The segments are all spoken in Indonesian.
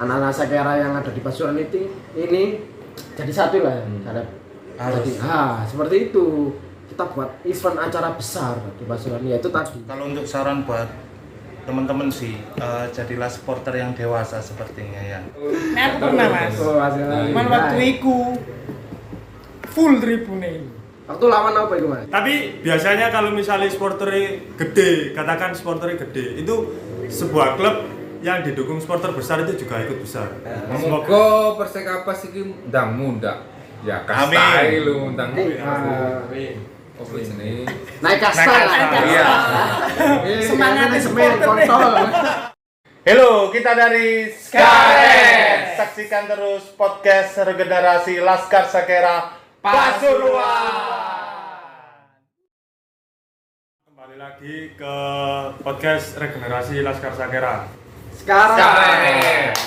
anak-anak Sakera yang ada di Pasuruan ini jadi satu lah. Jadi seperti itu. Kita buat event acara besar di Pasuruan ya itu tadi. Kalau untuk saran buat teman-teman sih, jadilah supporter yang dewasa sepertinya ya. Nah, aku pernah mas. Cuman waktu itu full tribune. Waktu lawan apa itu mas? Tapi biasanya kalau misalnya supporternya gede, katakan supporternya gede, itu sebuah klub yang didukung supporter besar itu juga ikut besar. Semoga Persekapas iki ndang mundak. Ya kastai lu ndang. Apa jenenge? Naik kasta. Iya. Semangatnya semen kontol. Halo, kita dari Skaret. Saksikan terus podcast regenerasi Laskar Sakera Pasuruan. Kembali lagi ke podcast regenerasi Laskar Sakera. Sekarang.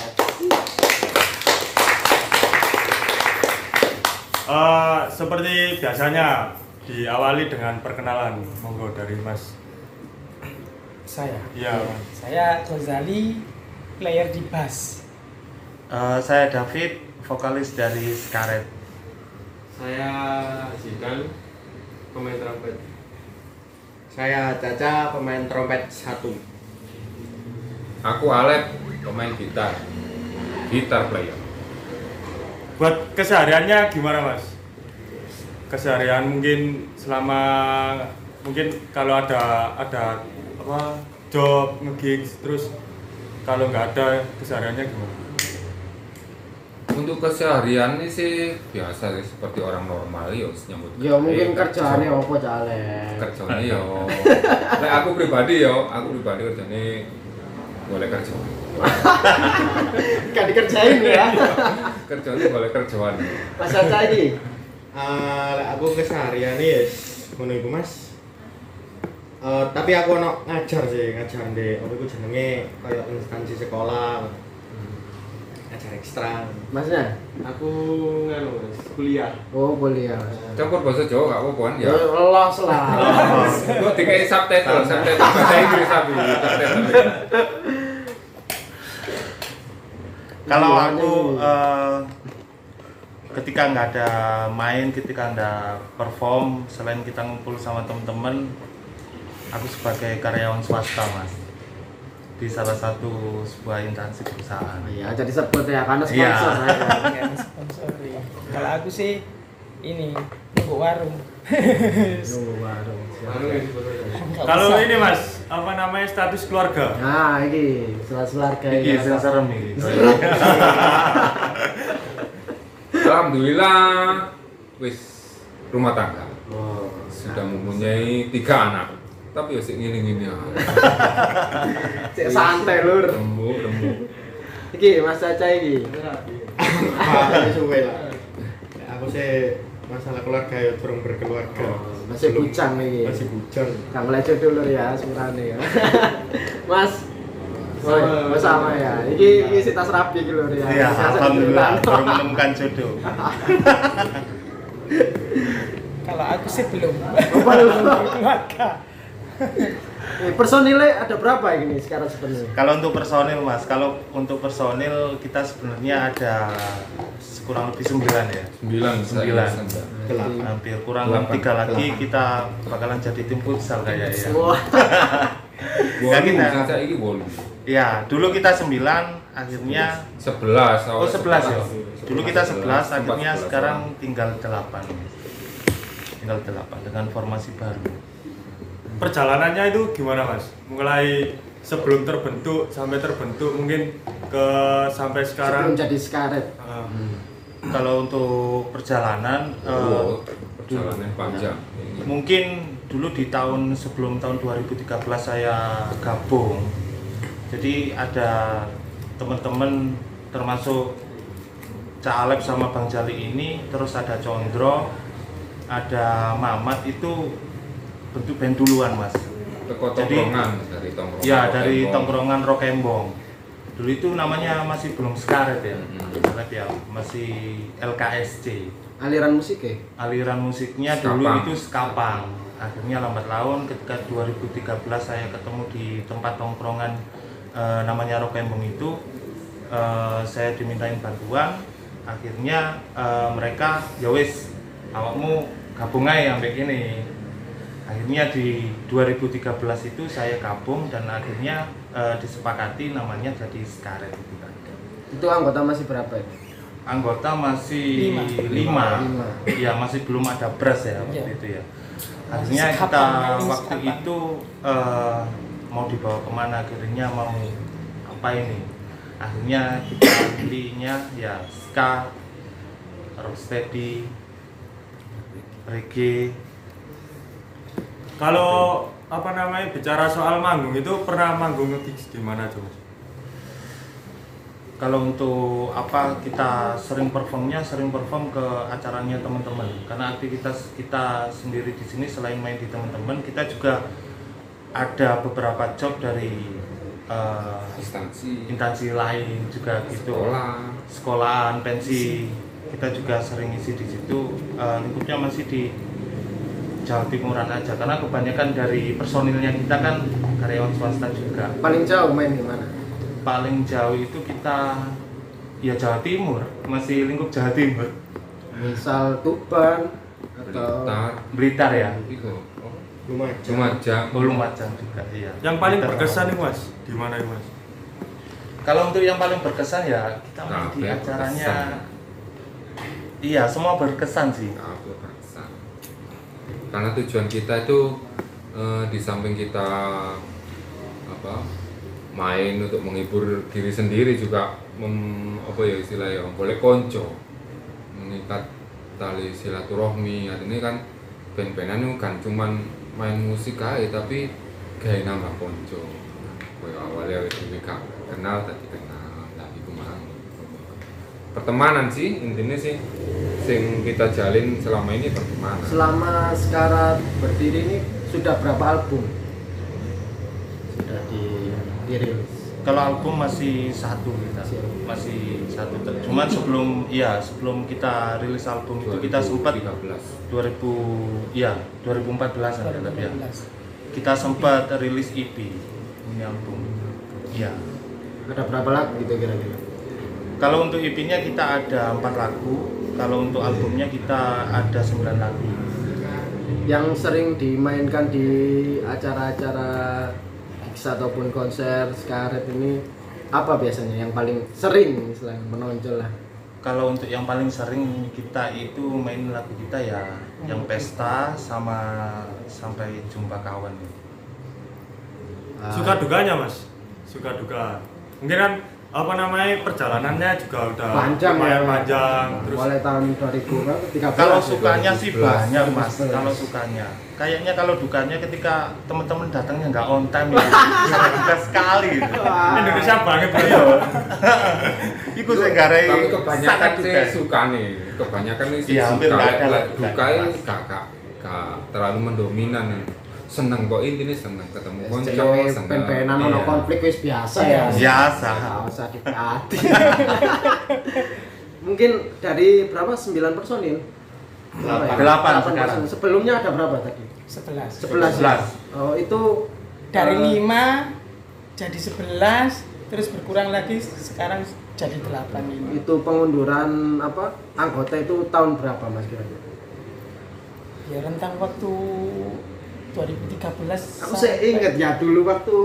Seperti biasanya diawali dengan perkenalan, monggo dari Mas. Saya. Iya. Saya Ghazali, player di bass. Saya David, vokalis dari Skaret. Saya Zidan, pemain trompet. Saya Caca, pemain trompet 1. Aku Alep, pemain gitar player. Buat kesehariannya gimana Mas? Keseharian mungkin selama kalau ada apa job nge-gigs, terus kalau nggak ada kesehariannya gimana? Untuk keseharian ini sih biasa sih, seperti orang normal ya nyambut. Ya mungkin kerjaannya apa Calek? Kerjanya yo. Lek aku pribadi kerjanya boleh kerja. Gak dikerjain ya. Kerjanya boleh kerjaan. Mas Caca ini. Aku keseharian ya ngono iku Mas. Tapi aku ngajar di apa iku jenenge kaya instansi sekolah. Ngajar ekstra. Masnya? Aku kuliah. Oh, kuliah. Campur bahasa Jawa gak apa-apa kan ya. Los lah. Gua dikai subtitle bahasa Inggris tapi subtitle. Kalau aku ketika nggak ada main, ketika nggak perform, selain kita ngumpul sama teman-teman, aku sebagai karyawan swasta mas di salah satu sebuah instansi perusahaan. Iya, jadi sebut ya karena sponsor. Ya, sponsor. Ya. Kalau aku sih ini nunggu warung. Warung. Kalau ini Mas, apa namanya status keluarga? Nah, ini keluarga Iya, serem nih. Alhamdulillah wis rumah tangga. Oh, Sudah mempunyai 3 anak. Tapi ya sik ngene-ngene ae. cek santai lur. Remuk. Iki Mas Caca iki. Suwe lah. Aku sih masalah keluarga ya belum berkeluarga. Masih bujang iki. Masih bujang. Kang lecet dulu ya surane ya. Mas. Sama ya. Iki sitas rapi iki lur ya. Iya, alhamdulillah baru menemukan jodoh. Kalau aku sih belum. Keluarga. Personilnya ada berapa ini sekarang sebenarnya? Kalau untuk personil mas, kalau untuk personil kita sebenarnya ada kurang lebih 9 ya. 9. Hampir kurang 3 lagi kita bakalan jadi tim futsal kayaknya ya. Wah. Saja iki 8. Ya, dulu kita 9, akhirnya 11. Oh 11 ya. Dulu kita 11, akhirnya sekarang tinggal 8. Tinggal 8 dengan formasi baru. Perjalanannya itu gimana Mas? Mulai sebelum terbentuk sampai terbentuk mungkin ke sampai sekarang. Sebelum jadi Skaret. Kalau untuk perjalanan perjalanan panjang. mungkin dulu di sebelum tahun 2013 saya gabung. Jadi ada teman-teman termasuk Cak Alep sama Bang Jali ini, terus ada Condro, ada Mamat, itu bentuk band duluan mas. Tongkrongan dari tongkrongan. Ya dari tongkrongan Rokembong. Dulu itu namanya masih belum Skaret ya, ya masih LKSC. Aliran musik ya? Aliran musiknya dulu itu skapang. Akhirnya lambat laun ketika 2013 saya ketemu di tempat tongkrongan namanya Rokembong itu, saya dimintain bantuan, akhirnya mereka ya wis awakmu gabung aja sampai gini. Akhirnya di 2013 itu saya gabung dan akhirnya disepakati namanya jadi Skaret itu kan. Itu anggota masih berapa itu? Anggota masih 5. Ya masih belum ada brass ya waktu itu ya. Akhirnya kita waktu itu mau dibawa kemana, akhirnya mau apa ini, akhirnya kita pilihnya ya ska, rocksteady, reggae. Kalau apa namanya bicara soal manggung itu pernah manggung gigs di mana tuh Mas? Kalau untuk apa kita sering perform ke acaranya teman-teman, karena aktivitas kita sendiri di sini selain main di teman-teman, kita juga ada beberapa job dari instansi lain juga gitu, sekolahan, pensi, kita juga sering isi di situ. Lingkupnya masih di Jawa Timuran aja, karena kebanyakan dari personilnya kita kan karyawan swasta juga. Paling jauh main di mana? Paling jauh itu kita ya Jawa Timur, masih lingkup Jawa Timur. Misal Tuban atau Blitar ya. Lumajang. Lumajang juga iya. Yang paling Blitar. berkesan nih Mas, di mana nih Mas? Kalau untuk yang paling berkesan ya kita main di acaranya. Iya, semua berkesan sih. Berkesan. Karena tujuan kita itu di samping kita main untuk menghibur diri sendiri juga istilahnya boleh konco, mengikat tali silaturahmi. Artinya kan band-bandan itu kan cuman main musik aja, tapi gaya nama konco. Kayak awalnya itu gak kenal, tadi kenal, tadi kemana. Pertemanan sih intinya sih, sing kita jalin selama ini pertemanan. Selama sekarang berdiri ini sudah berapa album? Sudah dirilis. Kalau album masih satu kita, masih satu. Cuman sebelum kita rilis album itu kita sempat 2014 ya. Kita sempat rilis EP ini album. Ya. Ada berapa lagu gitu kira-kira? Kalau untuk EP-nya kita ada 4 lagu, kalau untuk albumnya kita ada 9 lagu. Yang sering dimainkan di acara-acara gigs ataupun konser Skaret ini apa biasanya yang paling sering misalnya menonjol lah? Kalau untuk yang paling sering kita itu main lagu kita ya yang pesta sama sampai jumpa kawan. Suka dukanya Mas? Suka duka. Mungkin kan perjalanannya juga udah panjang ya, terus mulai tahun 2013. Kalau sukanya sih banyak Mas. Kalau sukanya, kayaknya kalau dukanya ketika teman-teman datangnya nggak on time ya, duka sekali. Indonesia banget ya. Iku sing garai. Tapi kebanyakan sih suka nih, kebanyakan sih hampir suka. nggak ada Duka ini gak terlalu mendominan. Seneng kok intinya seneng ketemu konco, seneng. Pen-penan ono konflik wis biasa ya. Biasa. Enggak usah dikati. Mungkin dari berapa? 9 personil? 8 sekarang. Sebelumnya ada berapa tadi? 11. 11. Oh, itu Dari 5 jadi 11, terus berkurang lagi sekarang jadi 8 ini. itu pengunduran anggota itu tahun berapa Mas kira-kira? Ya rentang waktu 2013. Aku saya ingat ya dulu waktu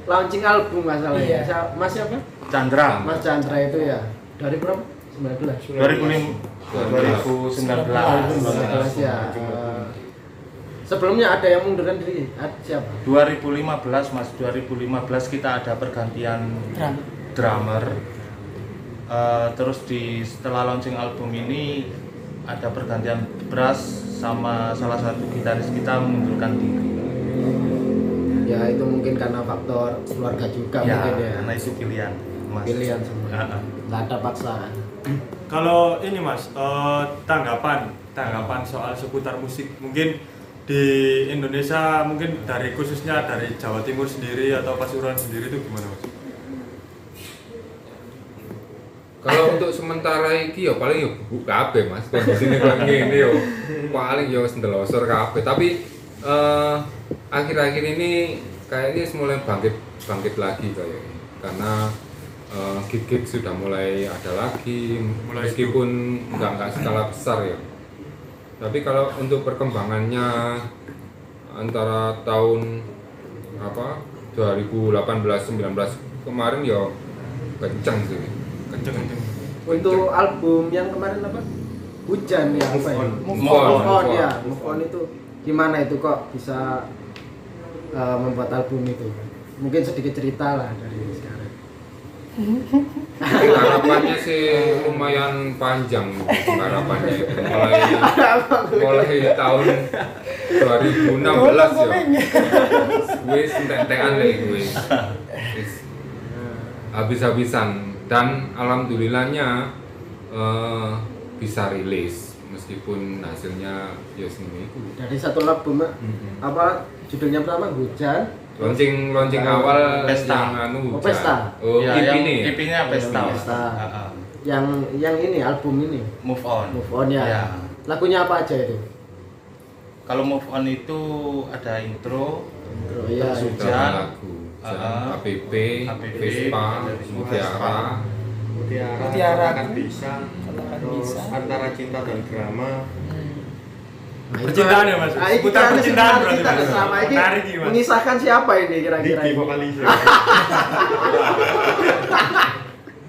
launching album masalahnya. Iya. Mas siapa? Chandra. Mas Chandra itu ya. Dari berapa? 19. 2019 ya. Sebelumnya ada yang mundurkan diri. Siapa? 2015 Mas, 2015 kita ada pergantian drummer. Terus setelah launching album ini ada pergantian brass sama salah satu gitaris kita mengundurkan diri. Ya itu mungkin karena faktor keluarga juga Ya, mungkin ya. karena itu pilihan Mas. Pilihan semua. Nggak ada paksaan. Kalau ini Mas, tanggapan soal seputar musik mungkin di Indonesia, mungkin khususnya dari Jawa Timur sendiri atau Pasuruan sendiri itu gimana Mas? Kalau untuk sementara iki ya paling ya buku kabeh Mas. Kondisine koyo ngene yo. Paling ya wis ndelosor kabeh. Tapi akhir-akhir ini kayaknya mulai bangkit lagi kayaknya. Karena gig-gig sudah mulai ada lagi, Mulai meskipun nggak skala besar ya. Tapi kalau untuk perkembangannya antara tahun 2018-19 kemarin ya kenceng sih, Kenceng. Untuk album yang kemarin apa? Hujan ya, apa ya? Move On. Ya, Move On itu gimana itu kok bisa membuat album itu? Mungkin sedikit cerita lah dari sekarang. Harapannya sih lumayan panjang harapannya itu. mulai tahun 2016 ya. Wis entek-entekan lagi gue. Habis-habisan dan alhamdulillahnya bisa rilis meskipun hasilnya ya sini itu. Dari satu album apa judulnya pertama Hujan. Launching awal Pesta. yang Oh, Pesta. Oh, Ya, EP yang ini. EP-nya Pesta. Pesta. Heeh. Yang ini album ini Move On. Move On ya. Ya. Lagunya apa aja itu? Kalau Move On itu ada intro, Oh iya. Terus Hujan, Hujan. lagu, APP, Vespa, Mutiara. Mutiara. Katakan bisa. Katakan Terus bisa. antara cinta dan drama. Nah, itu Percintaan ya, Mas? Nah, itu Seputar kan percintaan seputar berarti, cinta Mas? dan drama ini Menarik ini, Mas. mengisahkan siapa ini kira-kira Diki ini? vokalis.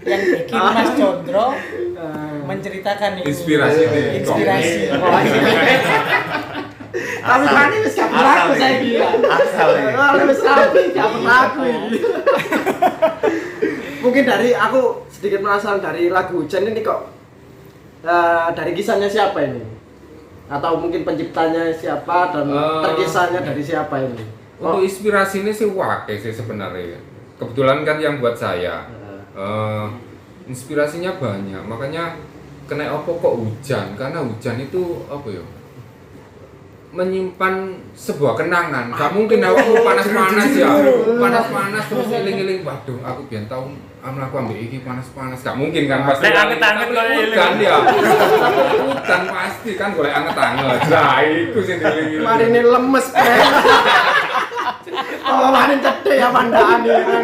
Yang bikin Mas Condro Eh, menceritakan ini. Inspirasi nih. Inspirasi. Oh, tapi kan ini wis gak berlaku saya kira. Asal ini. Oh, wis rapi gak berlaku ini. Mungkin dari aku sedikit penasaran dari lagu Hujan ini kok dari kisahnya siapa ini? Atau mungkin penciptanya siapa dan terkisahnya dari siapa ini? Untuk inspirasinya sih wakil sih sebenarnya. Kebetulan kan yang buat saya. Inspirasinya banyak, makanya kena apa kok hujan? Karena hujan itu apa ya? Menyimpan sebuah kenangan. Gak mungkin aku panas-panas ya, panas-panas terus eling-eling. Waduh, aku biar tahu aku ambil iki panas-panas. Gak mungkin kan pasti. Anget-anget kok eling. Hujan ya. Hujan pasti kan boleh anget-anget. Nah, itu sih eling-eling. Mari ini lemes, Bang. Oh, mari cedek ya pandaan ya kan.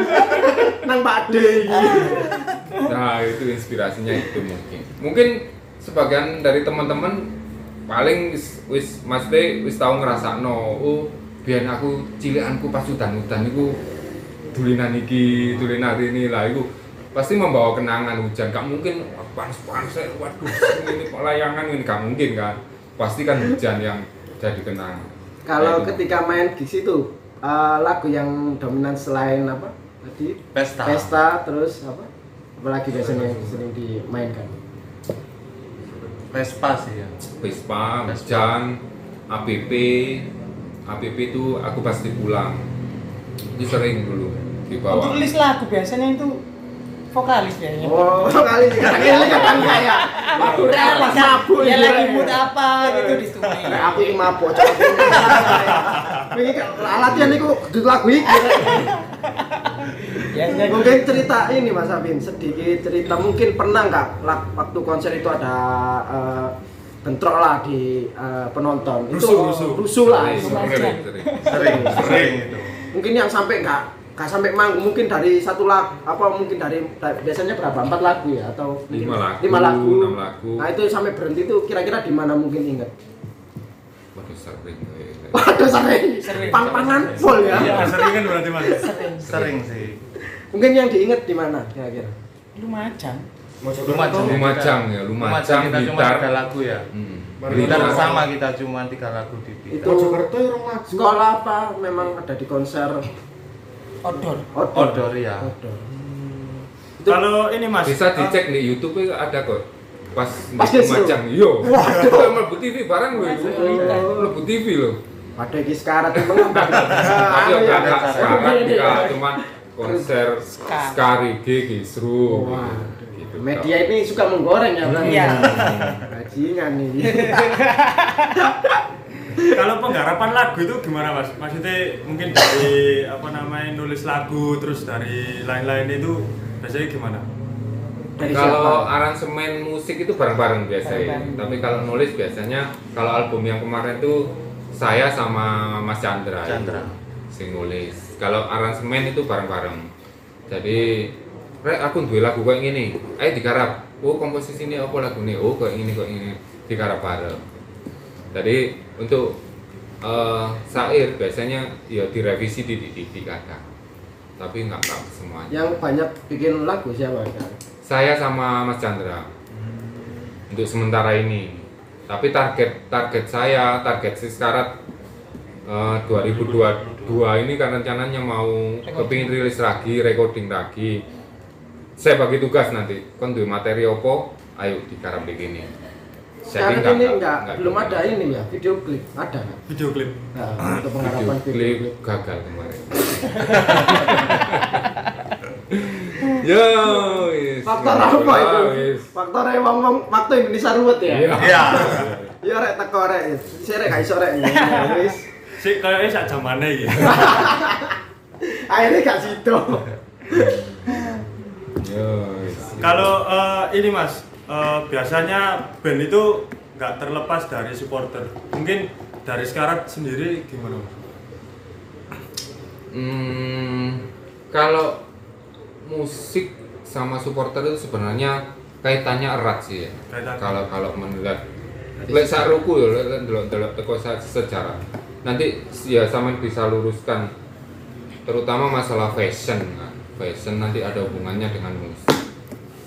Nang Pak D. Nah, itu inspirasinya itu mungkin. Mungkin sebagian dari teman-teman paling wis mesti wis tau ngrasakno, oh, biyen aku cilikanku pas udan-udan iku dulinan iki, dulinan ini lah iku pasti membawa kenangan hujan. Gak mungkin panas-panas, waduh, ini kok layangan ini gak mungkin kan. Pasti kan hujan yang jadi kenangan. Kalau Kayak ketika main gigs itu lagu yang dominan selain apa? Tadi Pesta. Pesta terus apa? Apalagi biasanya yang sering dimainkan. Vespa sih ya. Vespa, hujan, APP itu aku pasti pulang. Itu sering dulu dibawa. Untuk list lagu biasanya itu vokalis ya. Oh, kali sekarang ini kan kayak aku rela mabuk Ya ini. lagi mood apa gitu ditulis. Nah, aku iki mabuk coba. Iki latihan niku kudu lagu iki. Ya, Mungkin cerita ini Mas Afin, sedikit cerita mungkin pernah nggak waktu konser itu ada bentrok lah di penonton. Rusuh lah. Sering itu. Mungkin yang sampai nggak sampai manggung, mungkin dari satu lagu apa mungkin dari biasanya berapa 4 lagu ya atau mungkin 5 lagu, 5 6 lagu. Nah itu sampai berhenti itu kira-kira di mana mungkin ingat? Waduh sering. Waduh sering. Pang-pangan full ya. Iya, seringan berarti, Mas. Sering sih. Mungkin yang diingat di mana kira-kira? Lumajang. Lumajang ya, Lumajang kita cuma Blitar. 3 lagu ya. Blitar Blitar. bersama kita cuma 3 lagu di Blitar. Itu Mojokerto rong lagu. sekolah apa memang ada di konser Outdoor. Outdoor ya. Outdoor. Itu Kalau ini, Mas. Bisa dicek di YouTube ada kok. Pas Pas di disuruh. Lumajang. Yo. Waduh. Mlebu TV barang lho itu. Mlebu TV lho. ada di sekarat yang mengembang. Tapi Anu ya, agak sekarang Iya. ya cuman konser Skari seru. Wah, Gitu. media ini suka menggoreng ya Bang? Iya. Bajingan nih. Kalau penggarapan lagu itu gimana, Mas? Maksudnya mungkin dari nulis lagu terus dari lain-lain itu biasanya gimana? Dari Kalau siapa? aransemen musik itu bareng-bareng biasanya. Bareng-bareng. Tapi kalau nulis biasanya kalau album yang kemarin tuh saya sama Mas Chandra. Chandra. Sing nulis. Kalau aransemen itu bareng-bareng. Jadi rek aku duwe lagu kayak gini, ayo digarap. Oh komposisi ini apa lagu ini? Oh kayak gini digarap bareng. Jadi untuk syair biasanya ya direvisi di kadang, tapi nggak semuanya. Yang banyak bikin lagu siapa kan? Saya sama Mas Chandra untuk sementara ini. Tapi target saya, target Siskarat 2022 ini kan rencananya mau kepingin rilis lagi, recording lagi. Saya bagi tugas nanti, kon duwe materi opo, ayo digarap begini. Sekarang ini belum ada ini ya, video klip ada nggak? Video klip. Nah, untuk pengharapan Video video klip klip. gagal kemarin. Yo, Faktor apa itu? Faktor ngomong waktu Indonesia ruwet ya? Iya. Ya rek teko rek. Sik rek gak iso rek. Wis. Sik kayaknya sak zamane iki. Akhirnya gak sido. Kalau ini Mas, biasanya band itu nggak terlepas dari supporter. Mungkin dari Siskarat sendiri gimana? Kalau musik sama supporter itu sebenarnya kaitannya erat sih ya. Kalau menurut lek saruku ya lek ndelok teko sejarah. Nanti ya sama bisa luruskan terutama masalah fashion. Nah, fashion nanti ada hubungannya dengan musik.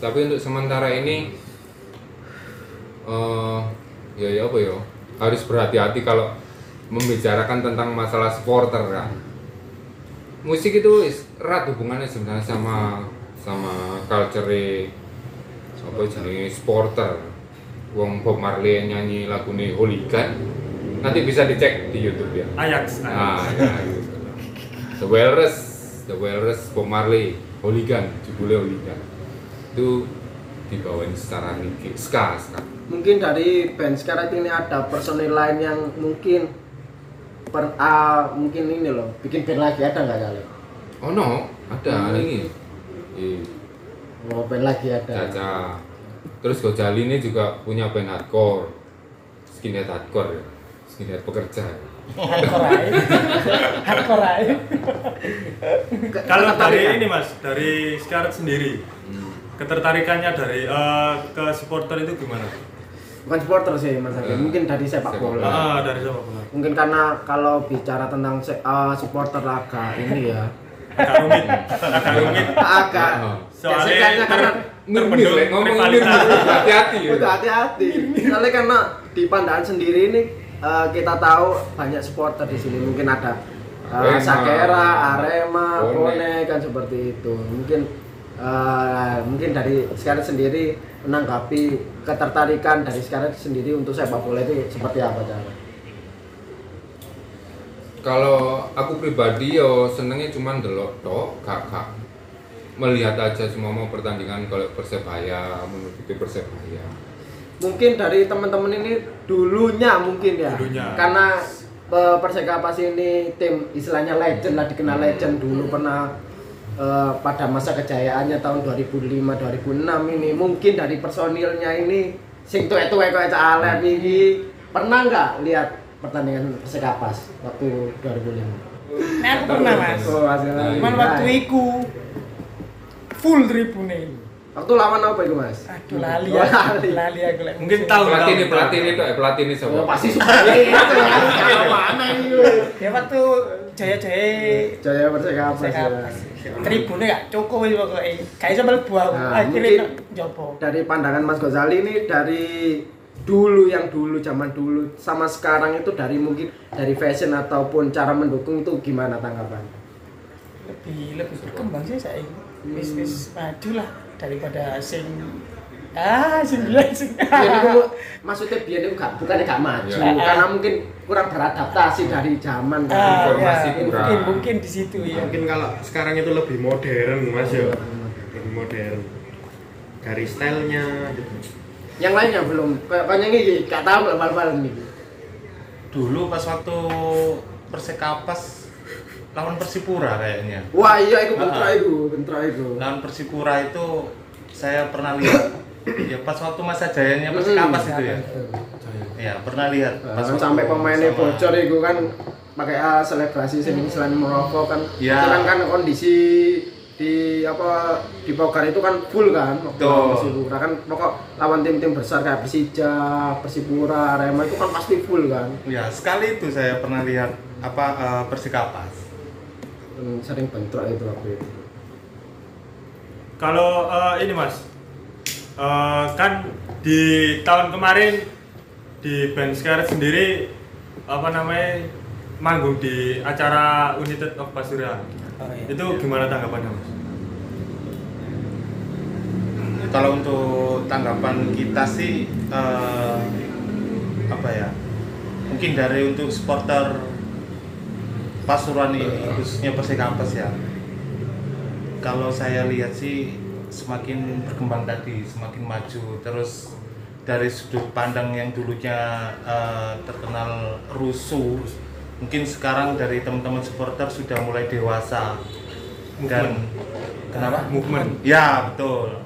Tapi untuk sementara ini ya apa ya? Harus berhati-hati kalau membicarakan tentang masalah supporter kan. Musik itu erat hubungannya sebenarnya sama culture apa jenenge supporter. Wong Bob Marley nyanyi lagu nih Hooligan. Nanti bisa dicek di YouTube ya. Ajax. Ah, ya gitu. The Walrus Bob Marley Hooligan, judulnya Hooligan. Itu dibawain secara ska. Mungkin dari band Siskarat ini ada personil lain yang mungkin mungkin ini loh, bikin band lagi ada nggak kali? Oh no, ada ini. Oh, band lagi ada. Caca. Terus Gojali ini juga punya band hardcore, skinhead hardcore ya, skinhead pekerja. Hardcore aja. Kalau dari ini Mas, dari Siskarat sendiri, ketertarikannya dari ke supporter itu gimana? Bukan supporter sih Mas Agus, mungkin dari sepak bola. Dari sepak bola. Mungkin karena kalau bicara tentang supporter agak ini ya. Agak rumit. Agak. Soalnya karena terpendung rivalitas. Hati-hati ya. udah hati-hati. Soalnya karena di Pandangan sendiri ini kita tahu banyak supporter di sini. Mungkin ada Sakera, Arema, Bone kan seperti itu. Mungkin dari Siskarat sendiri menanggapi ketertarikan dari Siskarat sendiri untuk sepak bola itu seperti apa cara? Kalau aku pribadi yo senengnya cuma delok tok, gak melihat aja semua mau pertandingan kalau Persebaya, menuju Persebaya. Mungkin dari teman-teman ini dulunya mungkin ya. Karena Persekapas ini tim istilahnya legend lah, dikenal legend dulu pernah pada masa kejayaannya tahun 2005-2006 ini. Mungkin dari personilnya ini sing tuwek-tuwek kayak Cak Alep iki pernah nggak lihat pertandingan Persekapas waktu 2005? Nah, aku pernah Mas. Oh, hasilnya. Cuman waktu itu full tribune. Waktu lawan apa itu Mas? Aduh lali aku lek. Mungkin tahu pelatih ini Oh, siapa? pasti seperti itu. Mana ini? Ya waktu Jaya Persekapas ya. Tribune gak cukup wis pokoke. Gak iso mlebu aku. Nah, Akhirnya njopo. Dari pandangan Mas Ghazali ini dari dulu zaman dulu sama sekarang itu mungkin dari fashion ataupun cara mendukung itu gimana tanggapan? Lebih berkembang sih saya. Wis maju lah daripada sing biyen sing. Jadi maksudnya biyen itu bukannya gak maju, karena mungkin kurang beradaptasi dari zaman kan. Informasi kurang. Mungkin di situ ya. Mungkin kalau sekarang itu lebih modern Mas ya. Lebih modern. Dari stylenya gitu. Yang lainnya belum, kayaknya ini gak tahu lah bal-bal ini. Dulu pas waktu Persekapas lawan Persipura kayaknya. Wah iya itu bentra itu. Lawan Persipura itu saya pernah lihat. Ya pas waktu masa jayanya Persekapas itu ya. Ya pernah lihat. Pas Sampai waktu pemainnya sama- bocor itu kan pakai selebrasi sing selain merokok kan. Ya. Itu kan kondisi di Pogar itu kan full kan waktu Betul. lawan Persipura kan, pokok lawan tim-tim besar kayak Persija, Persipura, Arema itu kan pasti full kan. Ya, sekali itu saya pernah lihat Persikapas. Sering bentrok itu waktu itu. Kalau ini Mas, kan di tahun kemarin di band Scarlet sendiri manggung di acara United of Pasuruan. Itu gimana tanggapannya Mas? Kalau untuk tanggapan kita sih mungkin dari untuk supporter Pasuruan ini khususnya Persikapas ya. Kalau saya lihat sih semakin berkembang tadi, semakin maju. Terus dari sudut pandang yang dulunya terkenal rusuh, mungkin sekarang dari teman-teman supporter sudah mulai dewasa. Dan kenapa? Movement. Ya, betul.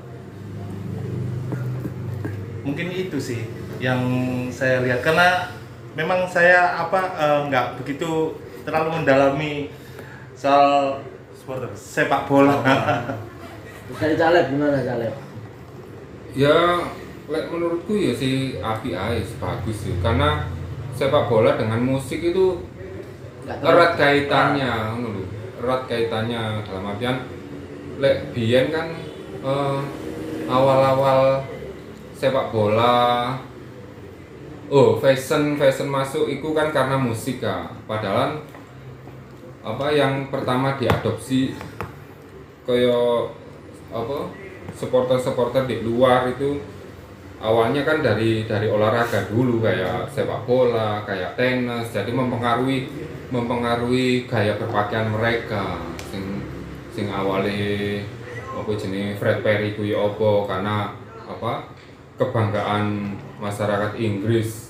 Mungkin itu sih yang saya lihat, karena memang saya nggak begitu terlalu mendalami soal Supporter. sepak bola. Dari Caleb gimana Caleb? Ya, menurutku ya si api AIS bagus sih, karena sepak bola dengan musik itu erat kaitannya, erat kaitannya dalam artian biyen kan awal-awal sepak bola fashion masuk itu kan karena musik kan. Padahal yang pertama diadopsi kayak supporter di luar itu awalnya kan dari olahraga dulu, kayak sepak bola, kayak tenis. Jadi mempengaruhi gaya berpakaian mereka. Sing awalnya Fred Perry kuwi karena kebanggaan masyarakat Inggris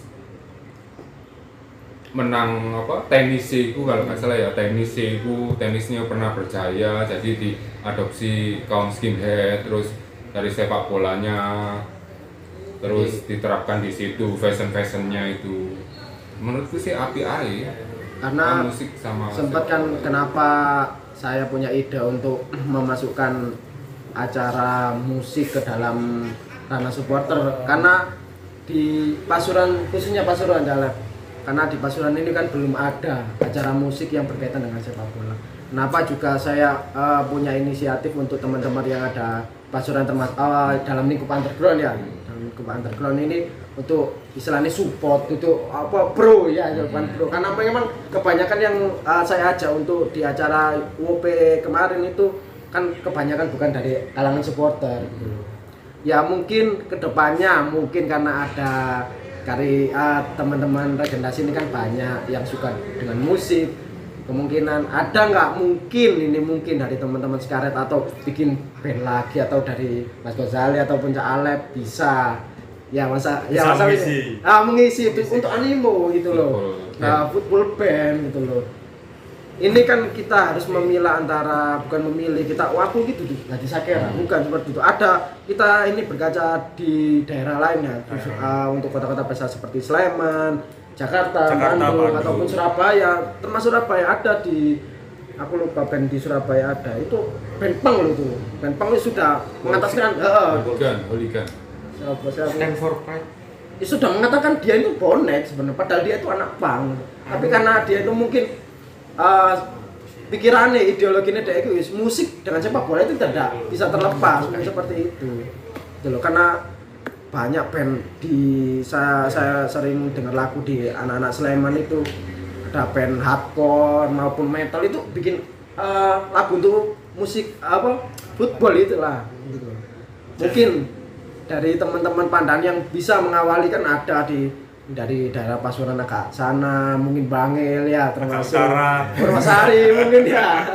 menang tenisnya kalau nggak salah ya, tenisnya pernah berjaya, jadi diadopsi kaum skinhead. Terus dari sepak bolanya terus diterapkan di situ fashionnya itu. Menurutku sih api Karena musik sama sempat kan kenapa saya punya ide untuk memasukkan acara musik ke dalam ranah supporter, karena di Pasuruan, khususnya Pasuruan Caleb, karena di Pasuruan ini kan belum ada acara musik yang berkaitan dengan sepak bola. Kenapa juga saya punya inisiatif untuk teman-teman yang ada Pasuruan termasuk dalam lingkup underground ya, dalam lingkup underground ini untuk istilahnya support itu bro ya, bukan bro, karena memang kebanyakan yang saya ajak untuk di acara UOP kemarin itu kan kebanyakan bukan dari kalangan supporter. Ya mungkin kedepannya karena ada teman-teman regenerasi ini kan banyak yang suka dengan musik, kemungkinan ada nggak mungkin dari teman-teman Scarlet atau bikin band lagi, atau dari Mas Gozali ataupun Cak Alep bisa mengisi itu untuk animo gitu loh, football band gitu loh. Ini kan kita harus memilah antara, bukan memilih kita aku gitu jadi sakera, bukan seperti itu. Ada kita ini berkaca di daerah lainnya, untuk kota-kota besar seperti Sleman, Jakarta, Bandung, ataupun Surabaya. Termasuk Surabaya ada di, aku lupa band di Surabaya ada, itu band punk loh itu. Band punk itu sudah mengataskan Hooligan. Stand for Pride. Sudah mengatakan dia itu bonek sebenarnya, padahal dia itu anak punk. Tapi karena dia itu mungkin pikirannya, ideologinya dia itu musik dengan sepak bola itu tidak bisa terlepas seperti itu. Karena banyak band saya sering dengar lagu di anak-anak Sleman itu, ada band hardcore maupun metal itu bikin lagu untuk musik football itulah gitu. Mungkin dari teman-teman Pandan yang bisa mengawali kan ada dari daerah Pasuruan agak sana, mungkin Bangil ya, termasuk Purwosari mungkin ya.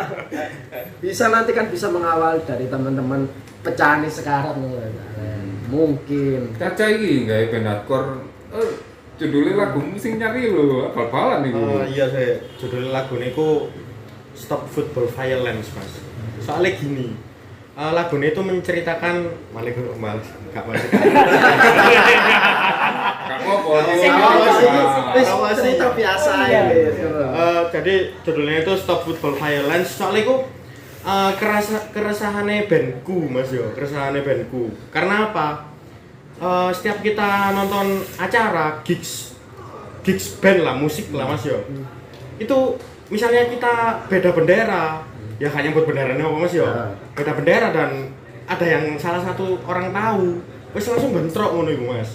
Bisa nanti kan bisa mengawal dari teman-teman pecahan sekarang mungkin. Caca iki gawe band hardcore. Judulnya lagu sing nyari lho, bal-balan niku. Iya, saya judul lagu niku Stop Football Violence, Mas. Soalnya gini, lagu itu menceritakan gak balik. Cerita biasa ya. Jadi judulnya itu Stop Football Violence. Soalnya itu keresahane bandku Mas yo, keresahane bandku. Karena apa? Setiap kita nonton acara gigs band lah, musik lah Mas yo. Itu misalnya kita beda bendera, ya hanya buat benderanya apa Mas yo. Beda bendera dan ada yang salah satu orang tahu, wis langsung bentrok ngono iku Mas.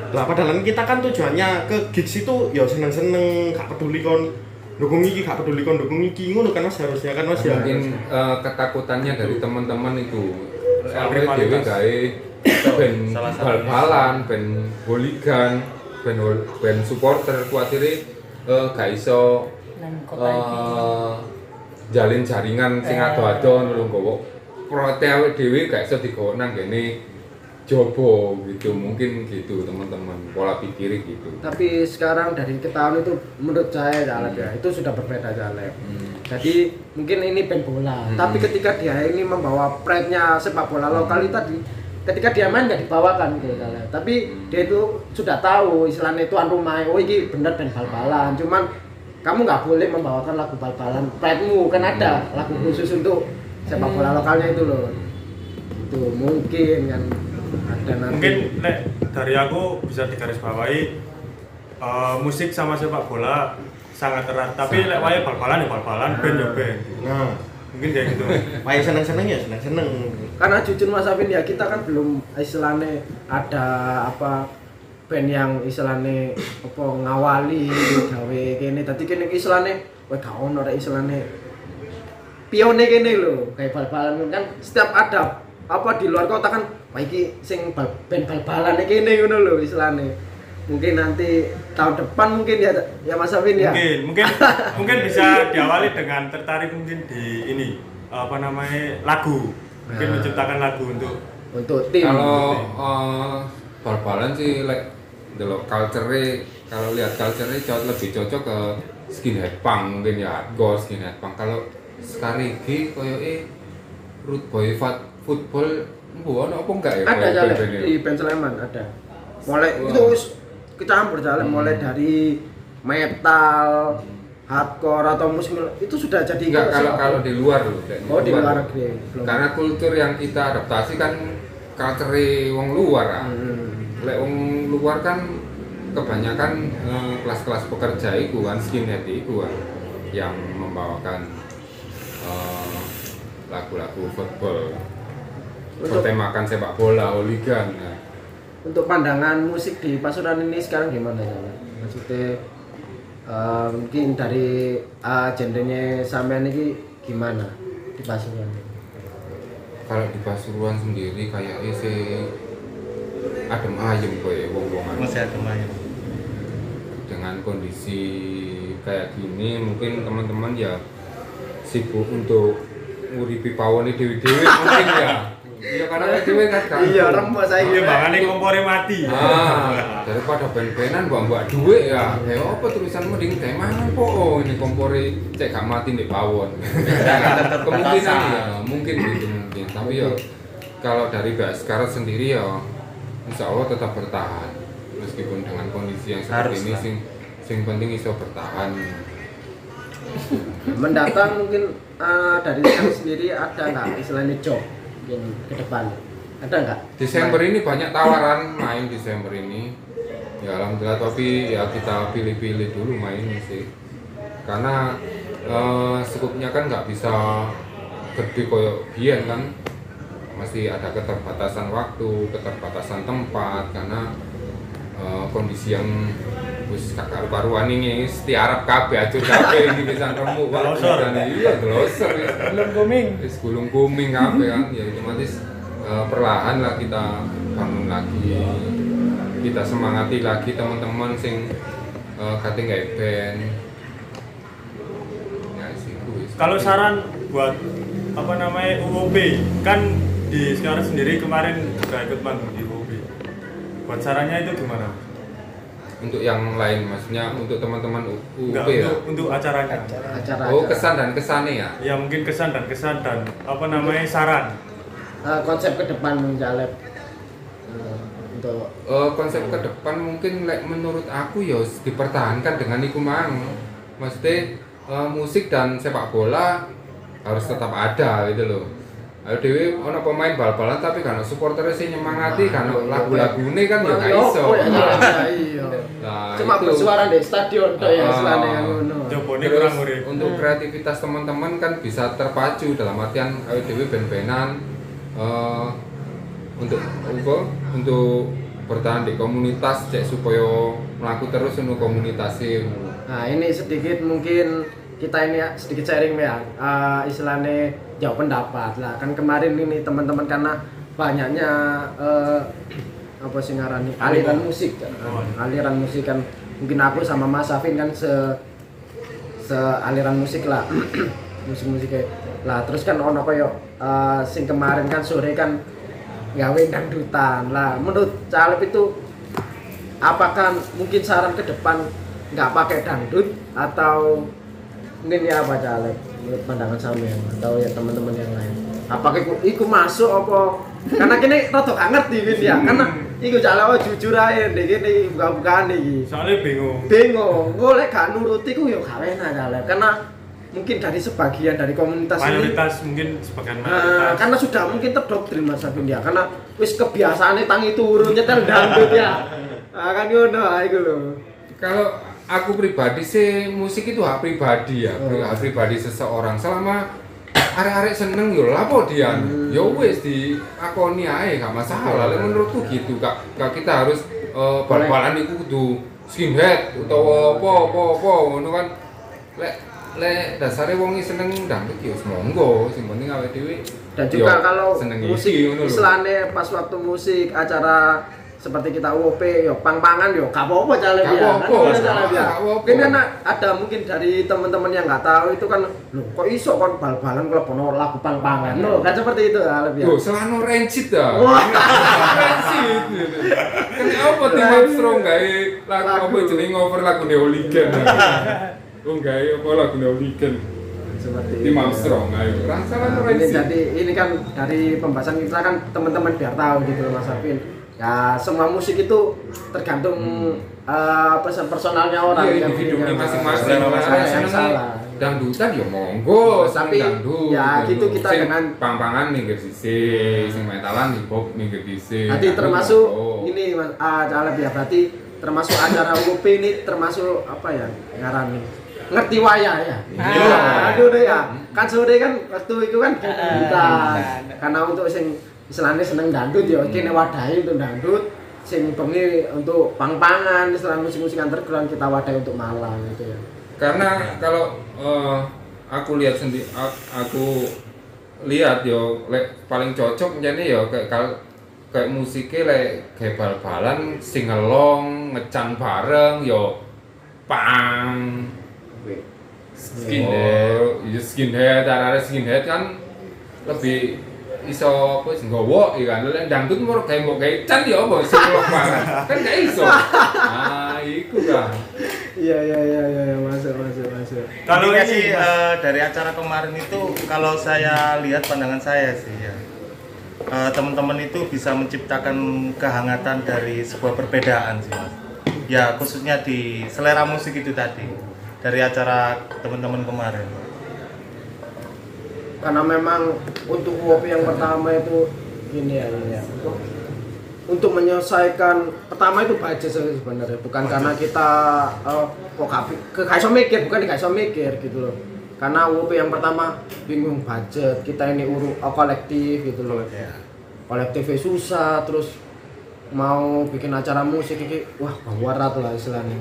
Lah padahal kita kan tujuannya ke gigs itu ya seneng-seneng, gak peduli kon dukung iki, gak peduli kon dukung iki ngono kan Mas, harusnya kan Mas ya. Mungkin ketakutannya dari teman-teman itu soalnya dhewe gawe band bal-balan, band hooligan, band supporter kuatire gak iso nang kota iki. jalin jaringan sing ado-ado lho nggowo prote awake dhewe gak iso digowo nang kene jobo gitu, mungkin gitu teman-teman pola pikir gitu. Tapi sekarang dari ketahuan itu menurut saya Caleb ya itu sudah berbeda Caleb. Jadi mungkin ini band bola, tapi ketika dia ini membawa pride-nya sepak bola lokal itu tadi, ketika dia main nggak dibawakan gitu Caleb. Tapi dia itu sudah tahu istilahnya tuan rumah, oh ini bener band bal-balan, cuman kamu nggak boleh membawakan lagu bal-balan, pride-mu kan ada lagu khusus untuk sepak bola lokalnya itu loh. Itu mungkin kan ada nanti. Mungkin dari aku bisa digarisbawahi musik sama sepak bola sangat erat. Tapi lek wae bal-balan ya bal-balan, band ya band. Nah, Mungkin kayak gitu. wae seneng-seneng ya seneng-seneng. Karena jujur Mas Afin ya kita kan belum istilahnya ada apa band yang istilahnya apa ngawali gawe kene. Dadi kene istilahnya kowe gak ono rek istilahnya pione kene lho, kayak bal-balan kan setiap ada apa di luar kota kan wah iki sing band bal-balan kene ngono lho istilahnya. Mungkin nanti tahun depan mungkin ya Mas Afin ya. Mungkin bisa diawali dengan tertarik mungkin di ini apa namanya lagu. Mungkin menciptakan lagu untuk tim. Kalau bal-balan sih delok culture-e, kalau lihat culture-e lebih cocok ke skinhead punk mungkin ya, hardcore skinhead punk. Kalau sekarang iki koyoke root boy football ono apa enggak ya? Ada Caleb di band Sleman ada. Mulai itu kecampur Caleb mulai dari metal, hardcore atau musik itu sudah jadi enggak kalau di luar loh. Di luar negeri. Karena kultur yang kita adaptasi kan culture wong luar. Lek wong luar kan kebanyakan kelas-kelas pekerja itu kan skinhead itu kan yang membawakan lagu-lagu football bertemakan sepak bola, hooligan. Nah. Untuk pandangan musik di Pasuruan ini sekarang gimana ya? Maksudnya mungkin dari genrenya sampean ini gimana di Pasuruan? Kalau di Pasuruan sendiri kayaknya sih adem ayem koyo wong-wongan. Masih adem ayem. Dengan kondisi kayak gini mungkin teman-teman ya sibuk untuk nguripi pawone dewe-dewe mungkin ya. Iya karena dewe kan kan. Iya, rembes saiki. Iya, makane kompore mati. Daripada ben-benan mbak duit ya. Kayak apa tulisan mending teh mana po ini kompore cek gak mati ndek pawon. Kemungkinan ya, mungkin gitu mungkin. Tapi ya kalau dari Baskara sendiri ya insya Allah tetap bertahan meskipun dengan kondisi yang seperti ini sing penting iso bertahan. Mendatang mungkin dari saya sendiri ada nggak istilahnya job yang ke depan ada nggak? Desember ini banyak tawaran main Desember ini ya alhamdulillah, tapi ya kita pilih-pilih dulu main sih karena skupnya kan nggak bisa gede koyo biyen kan, masih ada keterbatasan waktu, keterbatasan tempat karena kondisi yang wis kakak karuan ini setiarap kabeh acur kabeh iki pisan remuk Pak. Iya, glosor ya. Belum booming. Wis gulung kuming kabeh kan. Ya otomatis perlahan lah kita bangun lagi. Kita semangati lagi teman-teman sing kate gawe band. Ya sih wis. Kalau saran buat apa namanya UOB kan di sekarang sendiri kemarin juga ikut manggung di UOB. Buat sarannya itu gimana? Untuk yang lain maksudnya untuk teman-teman UUP ya? Untuk acaranya. Oh, kesan dan kesannya ya? Ya mungkin kesan dan apa namanya saran. Konsep ke depan Caleb untuk konsep ke depan mungkin menurut aku ya dipertahankan dengan iku mang. Maksudnya musik dan sepak bola harus tetap ada gitu loh. Ayo dewe ono pemain bal-balan tapi kan supporter sing nyemangati kan lagu-lagune kan ya gak iso. Iya. Nah, Cuma itu. bersuara di stadion tok ya istilahnya kan ngono. Jobone Terus kurang urip. untuk kreativitas teman-teman kan bisa terpacu dalam artian ayo dewe ben-benan untuk bertahan di komunitas cek supaya melaku terus untuk komunitasnya. Nah, ini sedikit mungkin kita ini sedikit sharing ya, istilahnya jauh pendapat lah. Kan kemarin ini teman-teman karena banyaknya apa sih ngarani aliran musik, aliran musik kan mungkin aku sama Mas Safin kan se aliran musik lah, musik-musik lah. Terus kan ono koyo sing kemarin kan sore kan gawe dangdutan lah. Menurut Caleb itu apakah mungkin saran ke depan nggak pakai dangdut atau mungkin ya apa Caleb menurut pandangan sampean atau ya teman-teman yang lain apakah iku masuk apa karena kini rada gak ngerti gitu ya karena iku Caleb jujur aja deh gini buka-bukaan iki Soalnya bingung. golek gak nuruti ku yo gak enak Caleb karena mungkin dari sebagian dari komunitas Mayoritas ini mungkin sebagian mayoritas. karena sudah mungkin terdoktrin Mas Safin ya karena wis kebiasaannya tangi turu nyetel dangdut ya kan ngono iku lho. Kalau aku pribadi sih musik itu hak pribadi ya, hak pribadi seseorang. Selama arek-arek seneng yo lapo dia. Yo wis diakoni ae gak masalah. Lek menurutku gitu, Kak. Kita harus bal-balan iku kudu skinhead utawa apa ngono kan. Lek dasare wong seneng dangdut yo monggo, sing penting awake dhewe. Dan juga kalau seneng musik istilahnya pas waktu musik acara seperti kita UOP yo pang-pangan yo gak apa-apa Caleb ya. Mungkin kan ada mungkin dari teman-teman yang nggak tahu itu kan lho kok iso kon bal-balan kalau lagu pang-pangan lho kan seperti itu Caleb ya. Yo selano rancid dah. Rancid. Kan apa Tim Armstrong gawe lagu apa jenenge cover lagu Neoligen. Oh gawe apa lagu Neoligen. Seperti Tim Armstrong ayo. Selano rancid. Jadi ini kan dari pembahasan kita kan teman-teman biar tahu gitu Mas Safin. Ya semua musik itu tergantung personalnya orang yang hidupnya masing-masing. Yang salah. Dangdutan ya monggo, tapi dangdut. ya gitu kita sing dengan pang-pangan minggir sisi, sing metalan hip hop minggir sisi. Berarti termasuk ini Mas Caleb ya berarti termasuk acara UOP ini termasuk apa ya ngarani ngerti waya ya. Aduh deh ya. Kan sore kan waktu itu kan kita karena untuk sing istilahnya seneng dangdut ya, kini wadahi untuk dangdut, sing bengi untuk pang-pangan, istilah musik-musik underground kita wadahi untuk malam gitu ya. Karena kalau aku lihat sendiri, aku lihat yo, paling cocok jadi yo kayak musiknya kayak bal-balan, singelong, ngecan bareng yo, pang, skinhead, arah skinhead kan lebih iso apa sing nggawa ya kan lek dangdut moro gawe mbok gawe can ya apa sing lok banget kan gak iso. Ah iku kan. Iya masuk. Kalau ini dari acara kemarin itu kalau saya lihat pandangan saya sih ya. Teman-teman itu bisa menciptakan kehangatan dari sebuah perbedaan sih Mas. Ya khususnya di selera musik itu tadi dari acara teman-teman kemarin. Karena memang untuk UOP yang pertama itu gini ya. Untuk menyelesaikan pertama itu budget sebenarnya bukan karena kita gak iso mikir, bukan gak iso mikir gitu loh. Karena UOP yang pertama bingung budget, kita ini kolektif gitu loh. Kolektifnya susah, terus mau bikin acara musik ini wah bawarat lah istilahnya.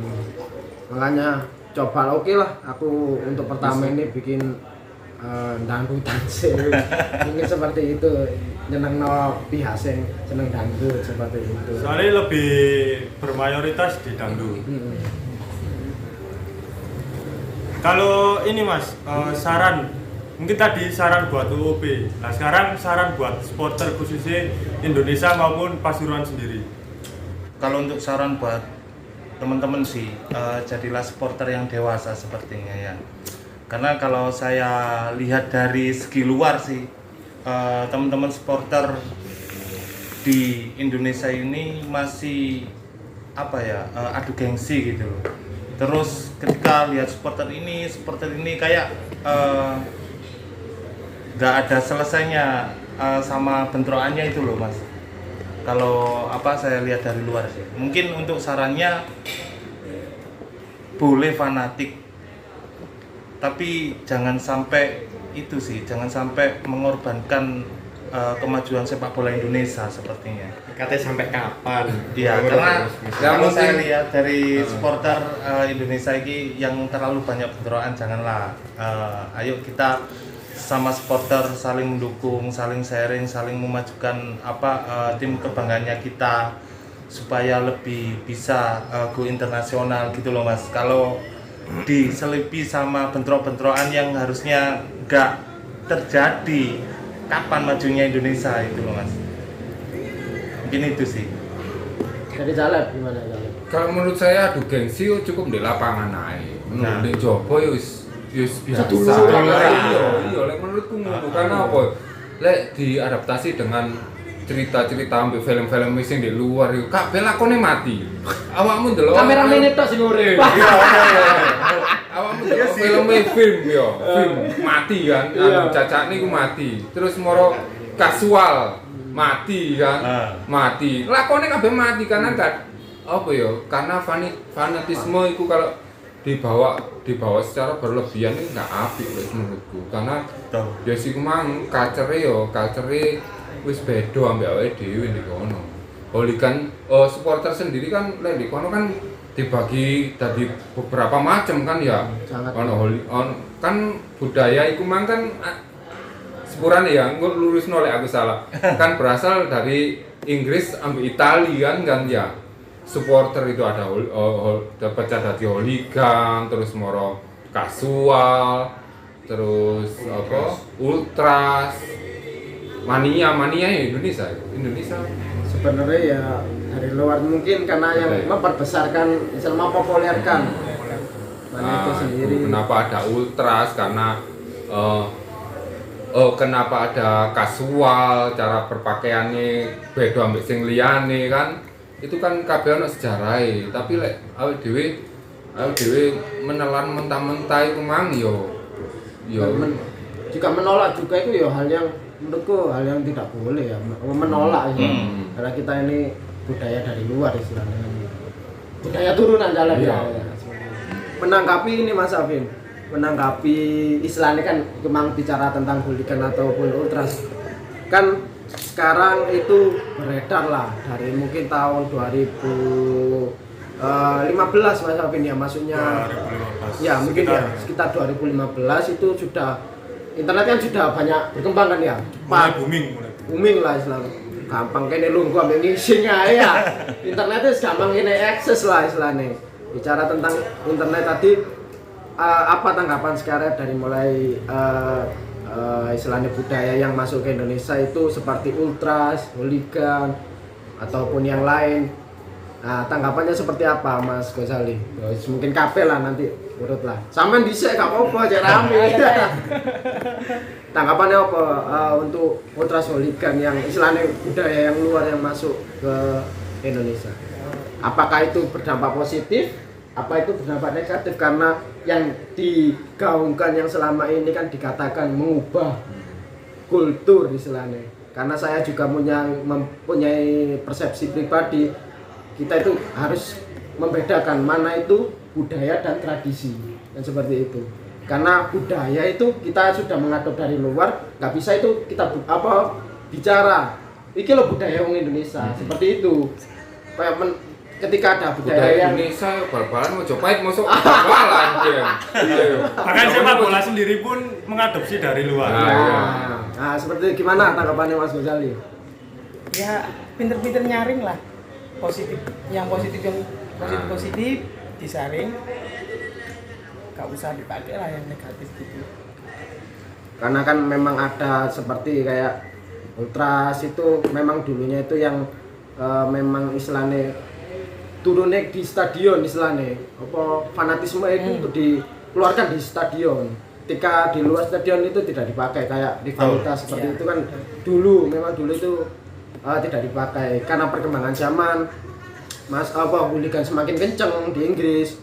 Makanya coba oke lah aku untuk pertama ini bikin dangdutan sih mungkin seperti itu nyeneng no pihak sing seneng dangdut seperti itu soalnya lebih bermayoritas di dangdut. Kalau ini Mas saran mungkin tadi saran buat UOP nah sekarang saran buat supporter khususnya Indonesia maupun Pasuruan sendiri. Kalau untuk saran buat teman-teman sih jadilah supporter yang dewasa sepertinya ya. Karena kalau saya lihat dari segi luar sih teman-teman supporter di Indonesia ini masih apa ya adu gengsi gitu loh. Terus ketika lihat supporter ini kayak nggak ada selesainya sama bentrokannya itu loh mas. Kalau apa saya lihat dari luar sih, mungkin untuk sarannya boleh fanatik, tapi jangan sampai itu sih, jangan sampai mengorbankan kemajuan sepak bola Indonesia sepertinya. Katanya sampai kapan? Iya, karena kalau saya lihat dari supporter Indonesia ini yang terlalu banyak bentrokan, janganlah. Ayo kita sama supporter saling mendukung, saling sharing, saling memajukan tim kebanggaannya kita supaya lebih bisa go internasional gitu loh mas. Kalau diselipi sama bentrok-bentrokan yang harusnya nggak terjadi, kapan majunya Indonesia itu loh mas. Mungkin itu sih. Dari Caleb gimana Caleb? Kalau menurut saya adu gengsi cukup di lapangan ae. Menurut di Jopo yus biasa. Iya, lek menurutku ngono. Karena apa? Lek diadaptasi dengan cerita-cerita ambil film-film sing di luar itu kabeh lakone mati. Awakmu ndelok Kameramen tok sing urip. Awakmu ndelok film mati kan. Anu cacakne iku mati. Terus moro kasual mati kan. Mati. Lakone kabeh mati karena kan apa ya? Karena fanatisme itu kalau dibawa secara berlebihan ini nggak apik menurutku. Karena ya sik mang kacere wis beda ambek awake dhewe di kono. Hooligan supporter sendiri kan lek di kono kan dibagi dari beberapa macam kan ya. Ono kan budaya iku mang kan sepurane ya, engko lurusno lek aku salah. Kan berasal dari Inggris ambek Italia kan ya. Supporter itu ada pecah dari hooligan, terus moro kasual, terus ultras, mania ya Indonesia. Sebenarnya ya dari luar mungkin karena yang memperbesarkan, mempopulerkan mana itu sendiri. Kenapa ada ultras? Karena kenapa ada kasual, cara berpakaiannya beda ambek sing liyane kan? Itu kan kabeh ono sejarahe, tapi lek awake dhewe menelan mentah-mentah iku mang yo juga menolak juga itu ya hal yang menurutku hal yang tidak boleh ya, menolak ya. Karena kita ini budaya dari luar istilahnya. Budaya turunan jalan ya. Menanggapi ini Mas Afin, menanggapi istilahnya kan memang bicara tentang hooligan ataupun ultras. Kan sekarang itu beredar lah dari mungkin tahun 2015 Mas Afin ya, maksudnya 2015. ya mungkin sekitar 2015 itu sudah internet kan sudah banyak berkembang kan ya, mulai booming lah istilahnya, gampang kene lungguh ambil ngisinya ya. Internet itu gampang ini akses lah istilahnya. Bicara tentang internet tadi, apa tanggapan sekarang dari mulai istilahnya budaya yang masuk ke Indonesia itu seperti ultras, hooligan ataupun yang lain. Nah, tanggapannya seperti apa Mas Ghazali? Ya, mungkin kabeh lah nanti urut lah. Sampean dhisik gak apa-apa, aja rame. Tanggapannya apa untuk ultras, hooligan yang istilahnya budaya yang luar yang masuk ke Indonesia? Apakah itu berdampak positif? Apa itu berdampak negatif? Karena yang digaungkan yang selama ini kan dikatakan mengubah kultur istilahnya. Karena saya juga mempunyai persepsi pribadi, kita itu harus membedakan mana itu budaya dan tradisi dan seperti itu. Karena budaya itu kita sudah mengadop dari luar, nggak bisa itu kita bicara. Iki lo budaya orang Indonesia seperti itu. Kayak ketika ada budaya yang Indonesia bal-balan mau cobain masuk bal-balan dia. Bahkan sepak bola sendiri pun mengadopsi dari luar. Nah, seperti gimana tanggapannya Mas Ghazali? Ya pinter-pinter nyaring lah, yang positif disaring, gak usah dipakai lah yang negatif gitu. Karena kan memang ada seperti kayak ultras itu memang dulunya itu yang memang istilahnya turunnya di stadion istilahnya, apa fanatisme itu untuk dikeluarkan di stadion. Ketika di luar stadion itu tidak dipakai, kayak rivalitas seperti itu kan dulu itu tidak dipakai karena perkembangan zaman. Hooligan semakin kenceng di Inggris,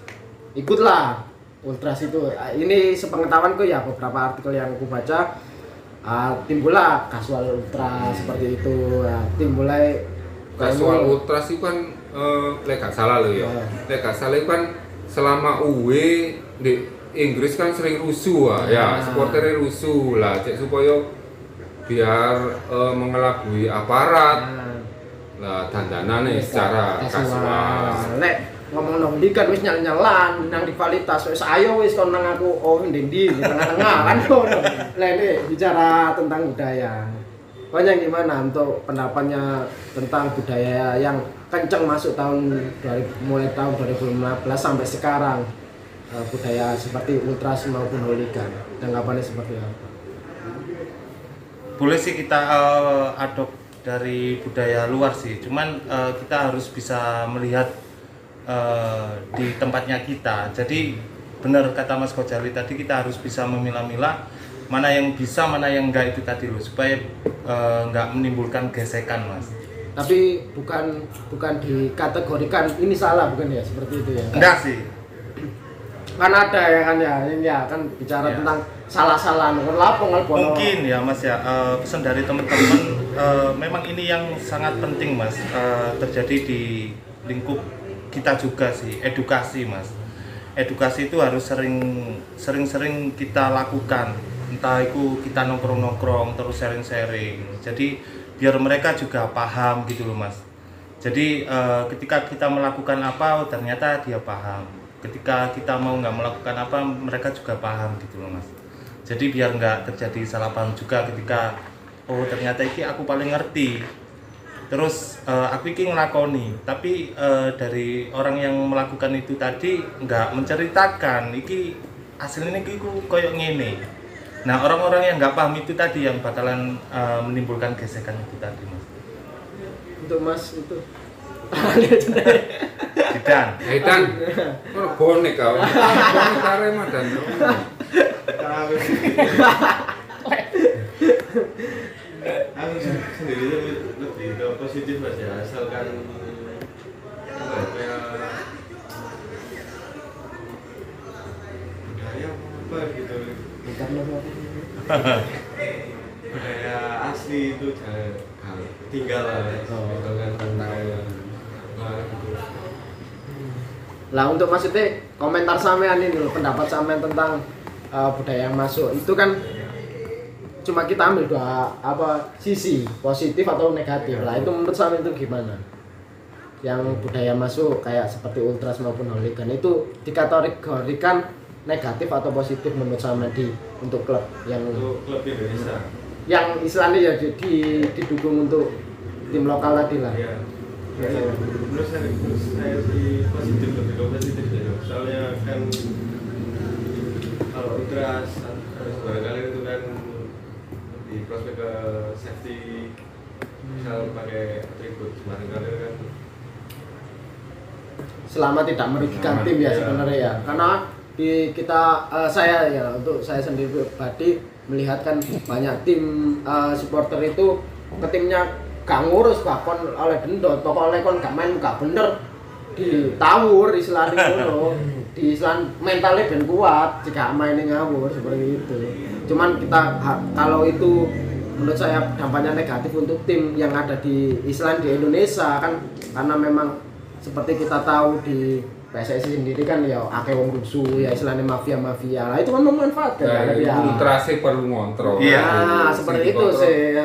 ikutlah ultras itu. Ini sepengetahuanku ya, beberapa artikel yang aku baca timbullah Casual Ultra seperti itu. Timbullah Casual Ultras itu kan lek gak salah lho ya. Lek gak salah itu kan selama UE di Inggris kan sering rusuh ya, supporternya rusuh lah, cek supaya biar mengelabui aparat lah dandanane secara kasual. Lek ngomong nang ndi kan wis nyal-nyalan nang rivalitas wis ayo wis kon nang aku ndi di tengah-tengah kan ngono. Lah ini bicara tentang budaya. Banyak gimana untuk pendapatnya tentang budaya yang kenceng masuk mulai tahun 2015 sampai sekarang, budaya seperti ultras maupun hooligan, tanggapannya seperti apa? Boleh sih kita adopt dari budaya luar sih, cuman kita harus bisa melihat di tempatnya kita. Jadi benar kata Mas Ghazali tadi, kita harus bisa memilah-milah mana yang bisa, mana yang enggak itu tadi loh, supaya enggak menimbulkan gesekan, Mas. Tapi bukan dikategorikan ini salah, bukan ya, seperti itu ya? Enggak sih. Kan ada ya kan ya, ini ya kan bicara tentang salah-salah mungkin ya Mas ya, pesan dari teman-teman, memang ini yang sangat penting Mas, terjadi di lingkup kita juga sih, edukasi Mas. Edukasi itu harus sering-sering kita lakukan, entah itu kita nongkrong-nongkrong terus sharing-sharing, jadi biar mereka juga paham gitu loh Mas. Jadi ketika kita melakukan apa, ternyata dia paham. Ketika kita mau nggak melakukan apa, mereka juga paham gitu loh Mas. Jadi biar nggak terjadi salah paham juga ketika oh ternyata ini aku paling ngerti, terus aku ini ngelakoni, tapi dari orang yang melakukan itu tadi nggak menceritakan iki hasilnya ini koyok ngene. Nah orang-orang yang nggak paham itu tadi yang bakalan menimbulkan gesekan itu tadi Mas. Untuk Mas itu Hitan, bonek kau, bonek Arema dan aku sendiri lebih ke positif Mas ya, asalkan kayak budaya apa gitu, budaya asli itu jangan tinggal lah, misalkan lah untuk maksudnya komentar sampean ini loh, pendapat sampean tentang budaya yang masuk itu kan cuma kita ambil dua sisi, positif atau negatif. Lah itu menurut sampean itu gimana? Yang budaya masuk kayak seperti ultras maupun hooligan itu dikategorikan negatif atau positif menurut sampean untuk klub yang untuk klub Indonesia yang istilahnya ya didukung untuk tim lokal tadi lah. ya. Menurut saya sih positif, lebih ke positif ya, soalnya kan kalau ultras harus barangkali itu kan di prospek ke safety, misal pakai atribut barangkali kan selama tidak merugikan tim ya sebenarnya ya, karena saya untuk saya sendiri pribadi melihatkan banyak tim supporter itu ke timnya gak ngurus, bahkan oleh dendot, pokoknya kon gak main gak bener ditawur istilahnya ngono. Di Islam mentalnya ben kuat jika mainin ngawur seperti itu. Cuman kita kalau itu menurut saya dampaknya negatif untuk tim yang ada di Islam di Indonesia kan, karena memang seperti kita tahu di PSSI sendiri kan ya akeh wong rusuh ya, istilahnya mafia lah, itu kan memanfaatkan ya. Ultrasnya perlu ngontrol. Iya, seperti itu sih.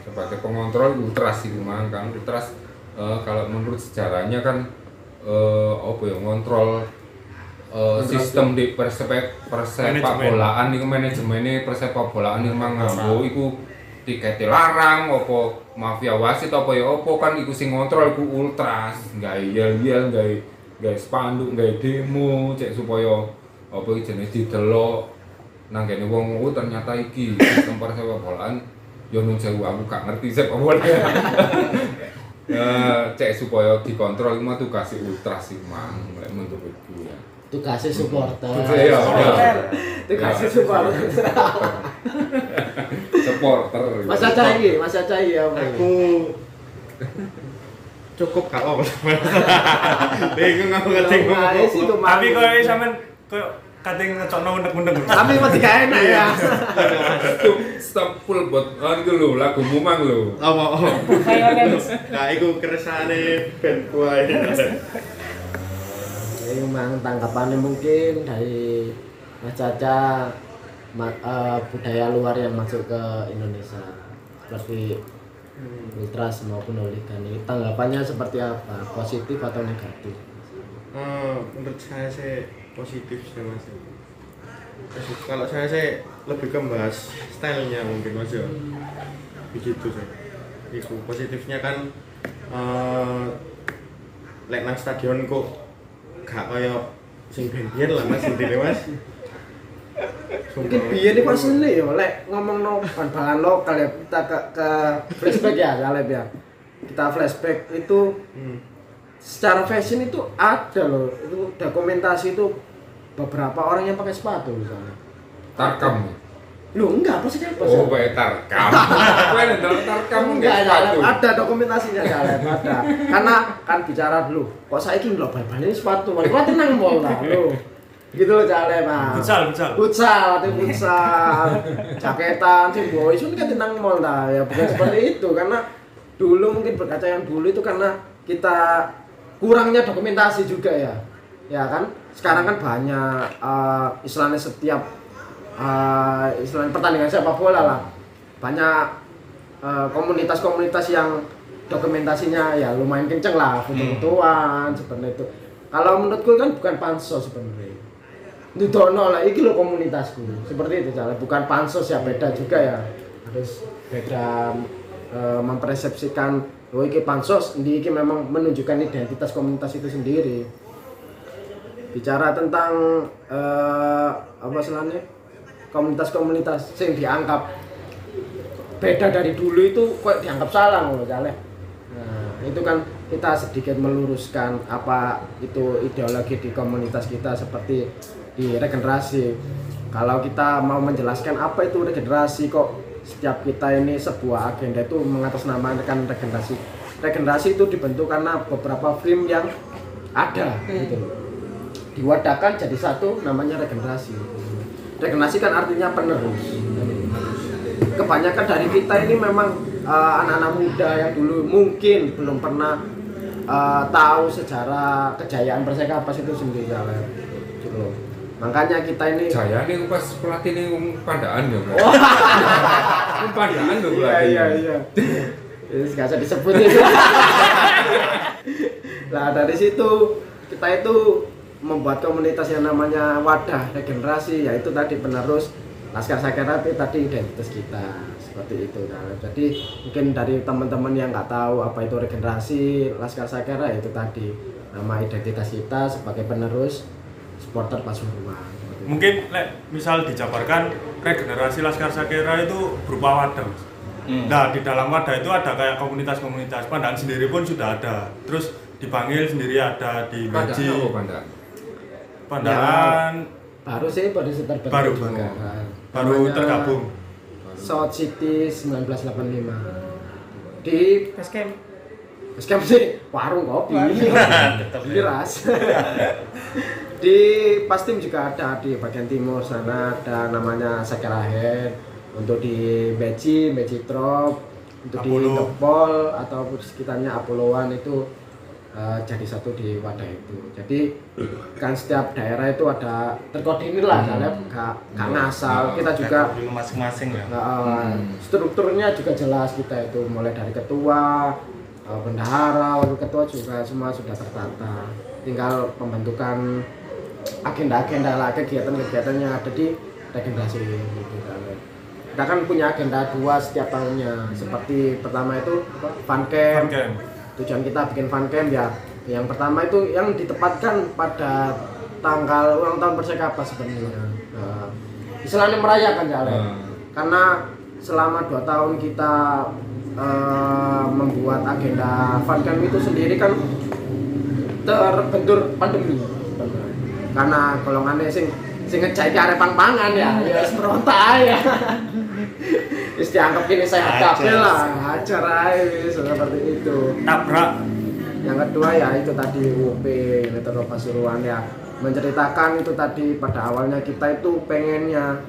Sebagai pengontrol ultras itu kan ultras kalau menurut sejarahnya kan ngontrol sistem di persepak bolaan itu, manajemennya persepak bolaan itu memang nganggo iku tiketnya larang apa mafia wasit apa ya apa kan iku sing ngontrol iku ultras, gawe yel-yel, gawe spanduk, gawe demo cek supaya apa iki jenenge didelok nang kene wong ternyata iki sistem persepak bolaan yo nun sewu aku gak ngerti sepak bola. Cek supaya dikontrol itu mah tugasnya ultras sih mang, menurut gue ya. Tugasnya supporter. Tugasnya supporter. Supporter. Mas Acai ya. Aku cukup kalau bingung aku ngerti ngomong. Tapi kalau sampean kating ngecokno unek-unek. Tapi masih gak enak ya. Stop full bot iku lho lagu Mumang lho. Apa? Violence. Nah, iku keresane band kuwi. Ini memang tanggapannya mungkin dari Mas Caca budaya luar yang masuk ke Indonesia seperti ultras maupun hooligan. Ini tanggapannya seperti apa? Positif atau negatif? Menurut saya sih positif sih Mas. Kalau saya sih lebih ke bahas stylenya mungkin Mas ya. Begitu sih. Itu positifnya kan lek nang stadion kok gak kaya sing ben-ben lah Mas intine Mas. Mungkin biyen iki pas ini ya lek ngomongno bal-balan lokal ya kita ke flashback ya Caleb ya. Kita flashback itu secara fashion itu ada loh. Itu dokumentasi itu beberapa orang yang pakai sepatu misalnya. Tarkam. Loh enggak, apa sih apa? Oh, pakai tarkam. Kowe ndelok tarkam Enggak sepatu. ada dokumentasinya Caleb, ada. Karena kan bicara dulu, kok saiki ndelok bal-balan ini sepatu, malah kok tenang mall ta lho. Gitu loh Caleb. Futsal. Jaketan sing boys kan tenang mall ta. Ya bukan seperti itu karena dulu mungkin berkaca yang dulu itu karena kita kurangnya dokumentasi juga ya. Ya kan? Sekarang kan banyak istilahnya setiap istilahnya pertandingan sepak bola lah. Banyak komunitas-komunitas yang dokumentasinya ya lumayan kenceng lah, foto-fotoan seperti itu. Kalau menurutku kan bukan pansos sebenarnya. Nudono lah, iki lho komunitasku. Seperti itu cara, bukan pansos ya, beda juga ya. Harus beda mempersepsikan oh iki pansos, iki memang menunjukkan identitas komunitas itu sendiri. Bicara tentang apa istilahnya? Komunitas-komunitas yang dianggap beda dari dulu itu kok dianggap salah loh Caleb. Nah, itu kan kita sedikit meluruskan apa itu ideologi di komunitas kita seperti di regenerasi. Kalau kita mau menjelaskan apa itu regenerasi, kok setiap kita ini sebuah agenda itu mengatasnamakan regenerasi. Regenerasi itu dibentuk karena beberapa film yang ada gitu loh. Diwadahkan jadi satu namanya regenerasi. Regenerasi kan artinya penerus. Kebanyakan dari kita ini memang anak-anak muda yang dulu mungkin belum pernah tahu sejarah kejayaan Persekapas itu sendiri. Gitu. Makanya kita ini Jaya nih pas pelatih nih Pandaan ya. Pandaan loh pelatih. Iya. Ini nggak usah disebut itu. Nah dari situ kita itu membuat komunitas yang namanya wadah regenerasi, yaitu tadi penerus Laskar Sakera itu tadi identitas kita seperti itu. Nah, jadi mungkin dari teman-teman yang nggak tahu apa itu regenerasi Laskar Sakera itu tadi nama identitas kita sebagai penerus supporter Pasuruan. Mungkin misal dijabarkan regenerasi Laskar Sakera itu berupa wadah. Nah di dalam wadah itu ada kayak komunitas-komunitas. Pandaan sendiri pun sudah ada. Terus dipanggil sendiri ada di Meji. Pandaan baru sekitar baru tergabung. South City 1985 di Basecamp sih warung kopi. Miras. Di Pastim juga ada di bagian timur sana, ada namanya Sakera Head. Untuk di Meji Trop, untuk Apollo. Di Gepol atau sekitarnya Apolloan itu jadi satu di wadah itu. Jadi kan setiap daerah itu ada terkoordinir lah, gak ngasal. Kita juga masing-masing ya. Strukturnya juga jelas kita itu, mulai dari ketua, bendahara, wakil ketua juga semua sudah tertata. Tinggal pembentukan agenda-agenda lah, kegiatan-kegiatannya ada di regenerasi gitu kan. Kita kan punya agenda 2 setiap tahunnya. Seperti pertama itu fun camp. Tujuan kita bikin fun camp ya. Yang pertama itu yang ditempatkan pada tanggal ulang tahun Persekapas sebenarnya. Istilahnya merayakan ya, karena selama 2 tahun kita membuat agenda fun camp itu sendiri kan terbentur pandemi. Karena golongannya sing ngejai arek pang-pangan ya semerontak ya. Wis dianggap ini sehat kabeh lah, ajar ae seperti itu. Tabrak Yang kedua ya itu tadi UP Metro Pasuruan ya, menceritakan itu tadi pada awalnya kita itu pengennya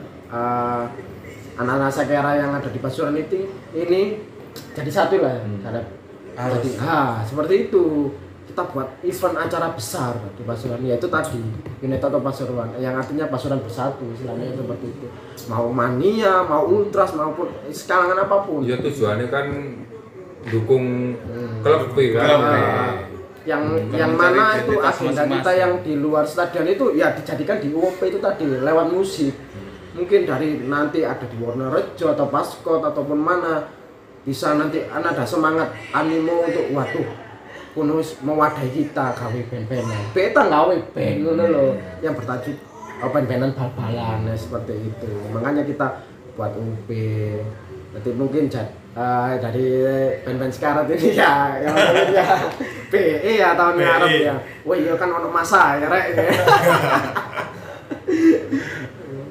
anak-anak Sakera yang ada di Pasuruan ini jadi satu lah ya. Jadi seperti itu. Kita buat event acara besar di Pasuruan, yaitu tadi Unetoto Pasuruan, yang artinya Pasuruan bersatu, istilahnya seperti itu. Mau mania, mau ultras maupun kalangan apapun. Ya tujuannya kan dukung klub kan. Yang mana itu agenda kita yang di luar stadion itu ya dijadikan di UOP itu tadi lewat musik. Mungkin dari nanti ada di Wonorejo atau Paskot ataupun mana bisa nanti ada semangat animo untuk waduh kunus mewadahi kita gawe band-bandan. Beta gawe band ngono lho yang bertajuk band-bandan bal-balan seperti itu. Makanya kita buat UP. Nanti mungkin dari band-band sekarang ini ya yang mungkin ya PE ya tahun ngarep ya. Wah iya kan ono masa ya rek.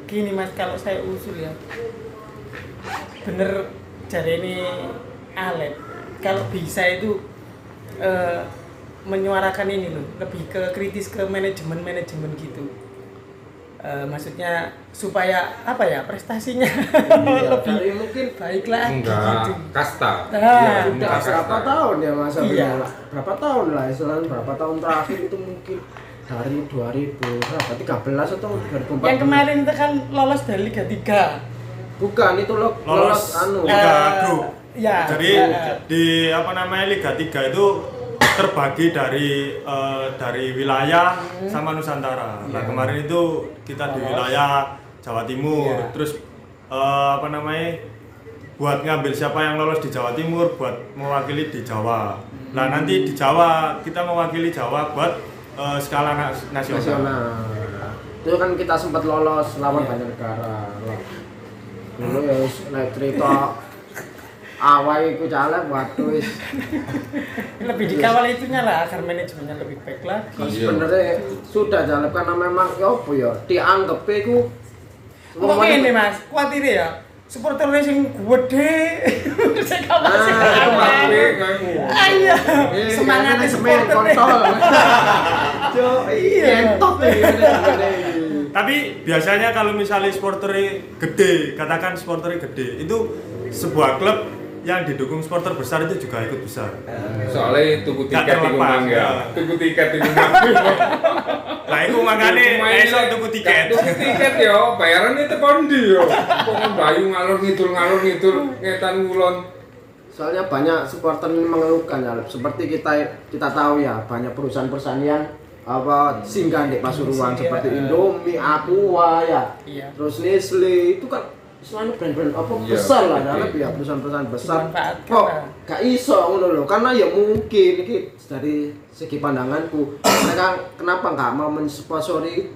Gini Mas, kalau saya usul ya bener jadi ini Alep kalau bisa itu menyuarakan ini loh, lebih ke kritis ke manajemen gitu. Maksudnya supaya apa ya prestasinya lebih mungkin baik lagi enggak gitu. kasta. Ya, Iya, udah berapa tahun ya Mas? Iya. Berapa tahun lah istilahnya berapa tahun terakhir itu mungkin dari 2000 berapa 13 atau 2014. Yang kemarin itu kan lolos dari Liga 3. Bukan itu lolos anu. Liga Grup. Ya. Jadi di Liga 3 itu terbagi dari wilayah sama Nusantara. Nah, kemarin itu kita di wilayah Jawa Timur. Terus buat ngambil siapa yang lolos di Jawa Timur buat mewakili di Jawa. Nah, nanti di Jawa kita mewakili Jawa buat skala nasional. Itu kan kita sempat lolos lawan banyak negara. Dulu ya naik cerita awal itu caleg waduh lebih dikawal itunya lah agar manajemennya lebih baik lagi. Sebenarnya sudah caleg karena memang ya dianggap itu Kok ini Mas, kuatir ya supporter racing gede. Saya kapan sih semangatnya semen kontol. Entot Tapi biasanya kalau misalnya supporternya gede, katakan supporternya gede, itu sebuah klub yang didukung supporter besar itu juga ikut besar. Soalnya tuku tiket di rumah ya. Tuku tiket di rumah. Lah iku mangane esuk tuku tiket. Tuku tiket yo, bayaran itu kondi yo. Kok bayu ngalur ngidul ngetan ngulon. Soalnya banyak supporter ini mengeluhkan ya, seperti kita tahu ya, banyak perusahaan-perusahaan yang singgah di Pasuruan seperti Indomie, Aqua ya. Terus Nestle itu kan selalu brand-brand besar lah dalam ya perusahaan-perusahaan besar kok gak iso ngono lho karena ya mungkin ini dari segi pandanganku mereka kenapa nggak mau mensponsori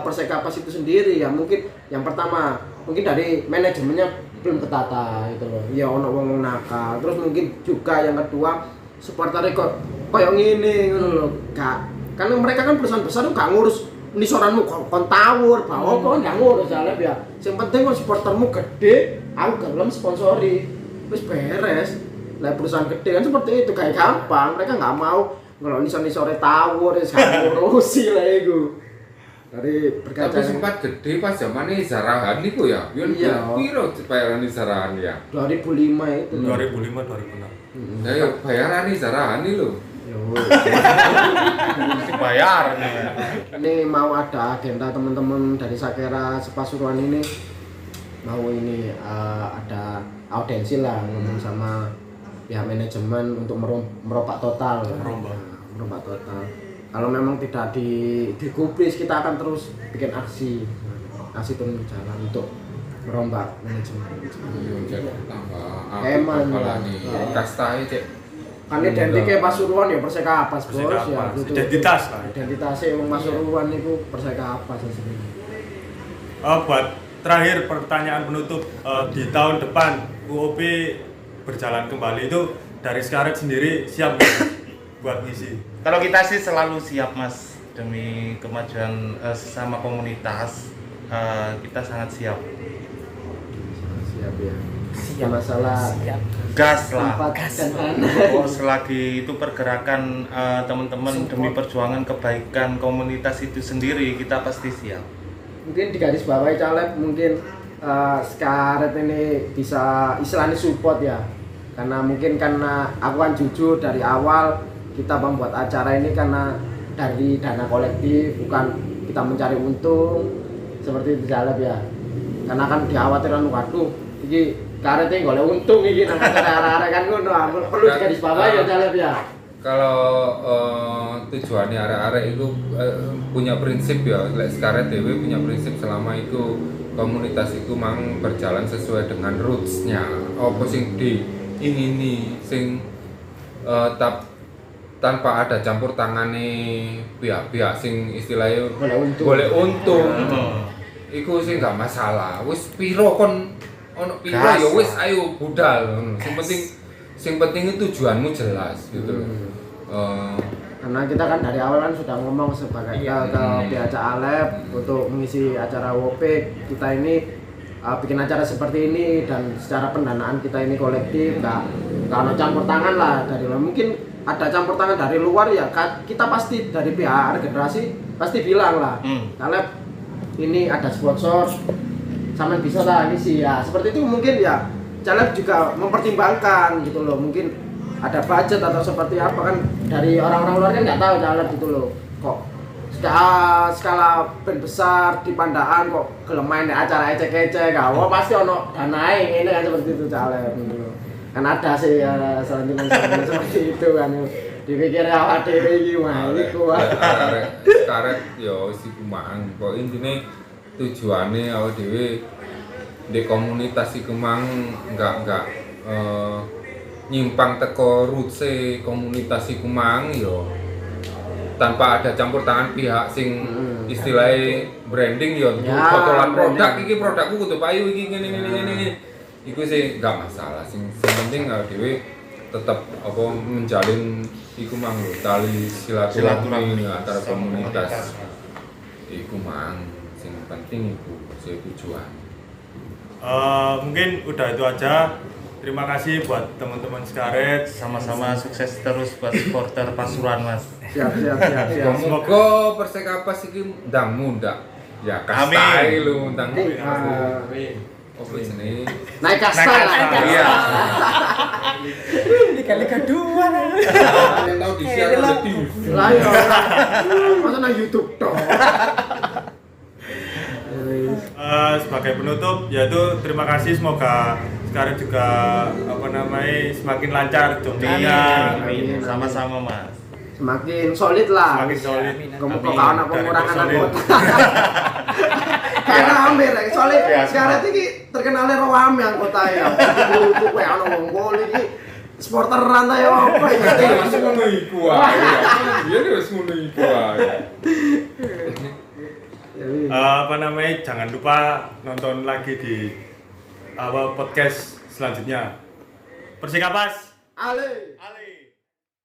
Persekapas itu sendiri ya mungkin yang pertama mungkin dari manajemennya belum ketata gitu loh ya ono wong nakal terus mungkin juga yang kedua supporternya kok koyo ngene ngono lho gak karena mereka kan perusahaan besar tuh gak ngurus nisoranmu kon tawur, bawa apa nggak ngurus jalan ya. Yang penting kon supportermu gede, aku gelem sponsori, terus beres. Lah perusahaan gede kan seperti itu kayak gampang, mereka nggak mau kalau nisore tawur, nggak ngurusi lah itu. Dari berkaca. Tapi sempat gede pas zamannya Zarahan niku ya. Iya. Piro bayaran Zarahan ya? 2005 itu. 2005 2006. Ya bayaran Zarahan nih lo. Dibayar nih. Ini mau ada agenda teman-teman dari Sakera Pasuruan ini mau ini ada audiensi lah ngomong sama pihak manajemen untuk merombak total. Merombak total. Kalau memang tidak digubris kita akan terus bikin aksi turun ke jalan untuk merombak manajemen. Tambah Eman nih kasta cek. Kan identiknya Pasuruan ya Persekapas bos ya gitu. Identitas lah. Identitasnya emang Pasuruan itu Persekapas sebenarnya. Buat terakhir pertanyaan penutup di tahun depan UOP berjalan kembali itu dari sekarang sendiri siap buat ngisi. Kalau kita sih selalu siap Mas demi kemajuan sesama komunitas kita sangat siap. Siap ya. Siap. Masalah gas lah. tempat dan tanah. Oh, selagi itu pergerakan teman-teman demi perjuangan kebaikan komunitas itu sendiri, kita pasti siap. Mungkin di garis bawahi Caleb, mungkin Skaret ini bisa istilahnya support ya, karena mungkin karena aku kan jujur dari awal kita membuat acara ini karena dari dana kolektif, bukan kita mencari untung seperti itu Caleb ya, karena kan dikhawatirkan waduh ini Skaret ini golek untung ini nang acara arek kan ngono, perlu di garis bawahi ya Caleb ya. Kalau tujuannya arek-arek itu punya prinsip ya, lek Skaret dhewe punya prinsip selama itu komunitas itu mang berjalan sesuai dengan roots-nya. Apa sing diingini sing tanpa ada campur tangane pihak-pihak sing istilahnya boleh untung. Iku sing gak masalah. Wis piro kon ono piro ya wis ayo budal ngono. Sing penting itu tujuanmu jelas gitu. Karena kita kan dari awal kan sudah ngomong sebagai ke pihak Caleb untuk mengisi acara Wopik, kita ini bikin acara seperti ini dan secara pendanaan kita ini kolektif, nggak ada campur tangan lah dari luar. Mungkin ada campur tangan dari luar ya, kita pasti dari pihak regenerasi pasti bilang lah, Caleb ini ada sponsor, sama bisa lah ngisi ya. Seperti itu mungkin ya, Caleb juga mempertimbangkan gitu loh, mungkin ada budget atau seperti apa kan dari orang-orang luar kan nggak tahu Caleb gitu loh, kok skala band besar di Pandaan kok gelem main acara ecek-ecek kau pasti ono danae ini kan seperti itu Caleb gitu loh. Kan ada sih ya selanjutnya seperti itu kan dipikir awak dhewe iki mah iku Karet yo si kumang kok intine tujuane awak dhewe di komunitas iku mang enggak nyimpang teko rutse komunitas iku mang yo tanpa ada campur tangan pihak sing istilahnya branding yo fotolan produk iki produkku kudu payu iki ngene iku sih gak masalah sing penting dhewe tetap apa menjalin iku mang lho tali silaturahmi antara komunitas iku mang sing penting iku tujuan. Mungkin udah itu aja. Terima kasih buat teman-teman Skaret. Sama-sama sukses terus buat supporter Pasuruan Mas. Siap. Semoga Persekapas iki ndang mundak. Ya kastai lu ndang. Apa jenenge? Naik kasta lah. Iya. Liga 2 lah. Yang tahu di share oleh TV. Lah ya. Masa nang YouTube dong. Sebagai penutup yaitu terima kasih, semoga Skaret juga semakin lancar jombnya. Amin. Sama-sama Mas. Semakin solid lah. Semakin solid. Kemudian kawan pengurangan anggota. Karena hampir soalnya Skaret ini terkenalnya rame anggota ya. Itu kayak ono wong gol iki sporteran ta yo apa iki. Masuk ngono iku wae. Iya wis ngono iku wae. Jangan lupa nonton lagi di podcast selanjutnya. Persekapas. Ale. Ale.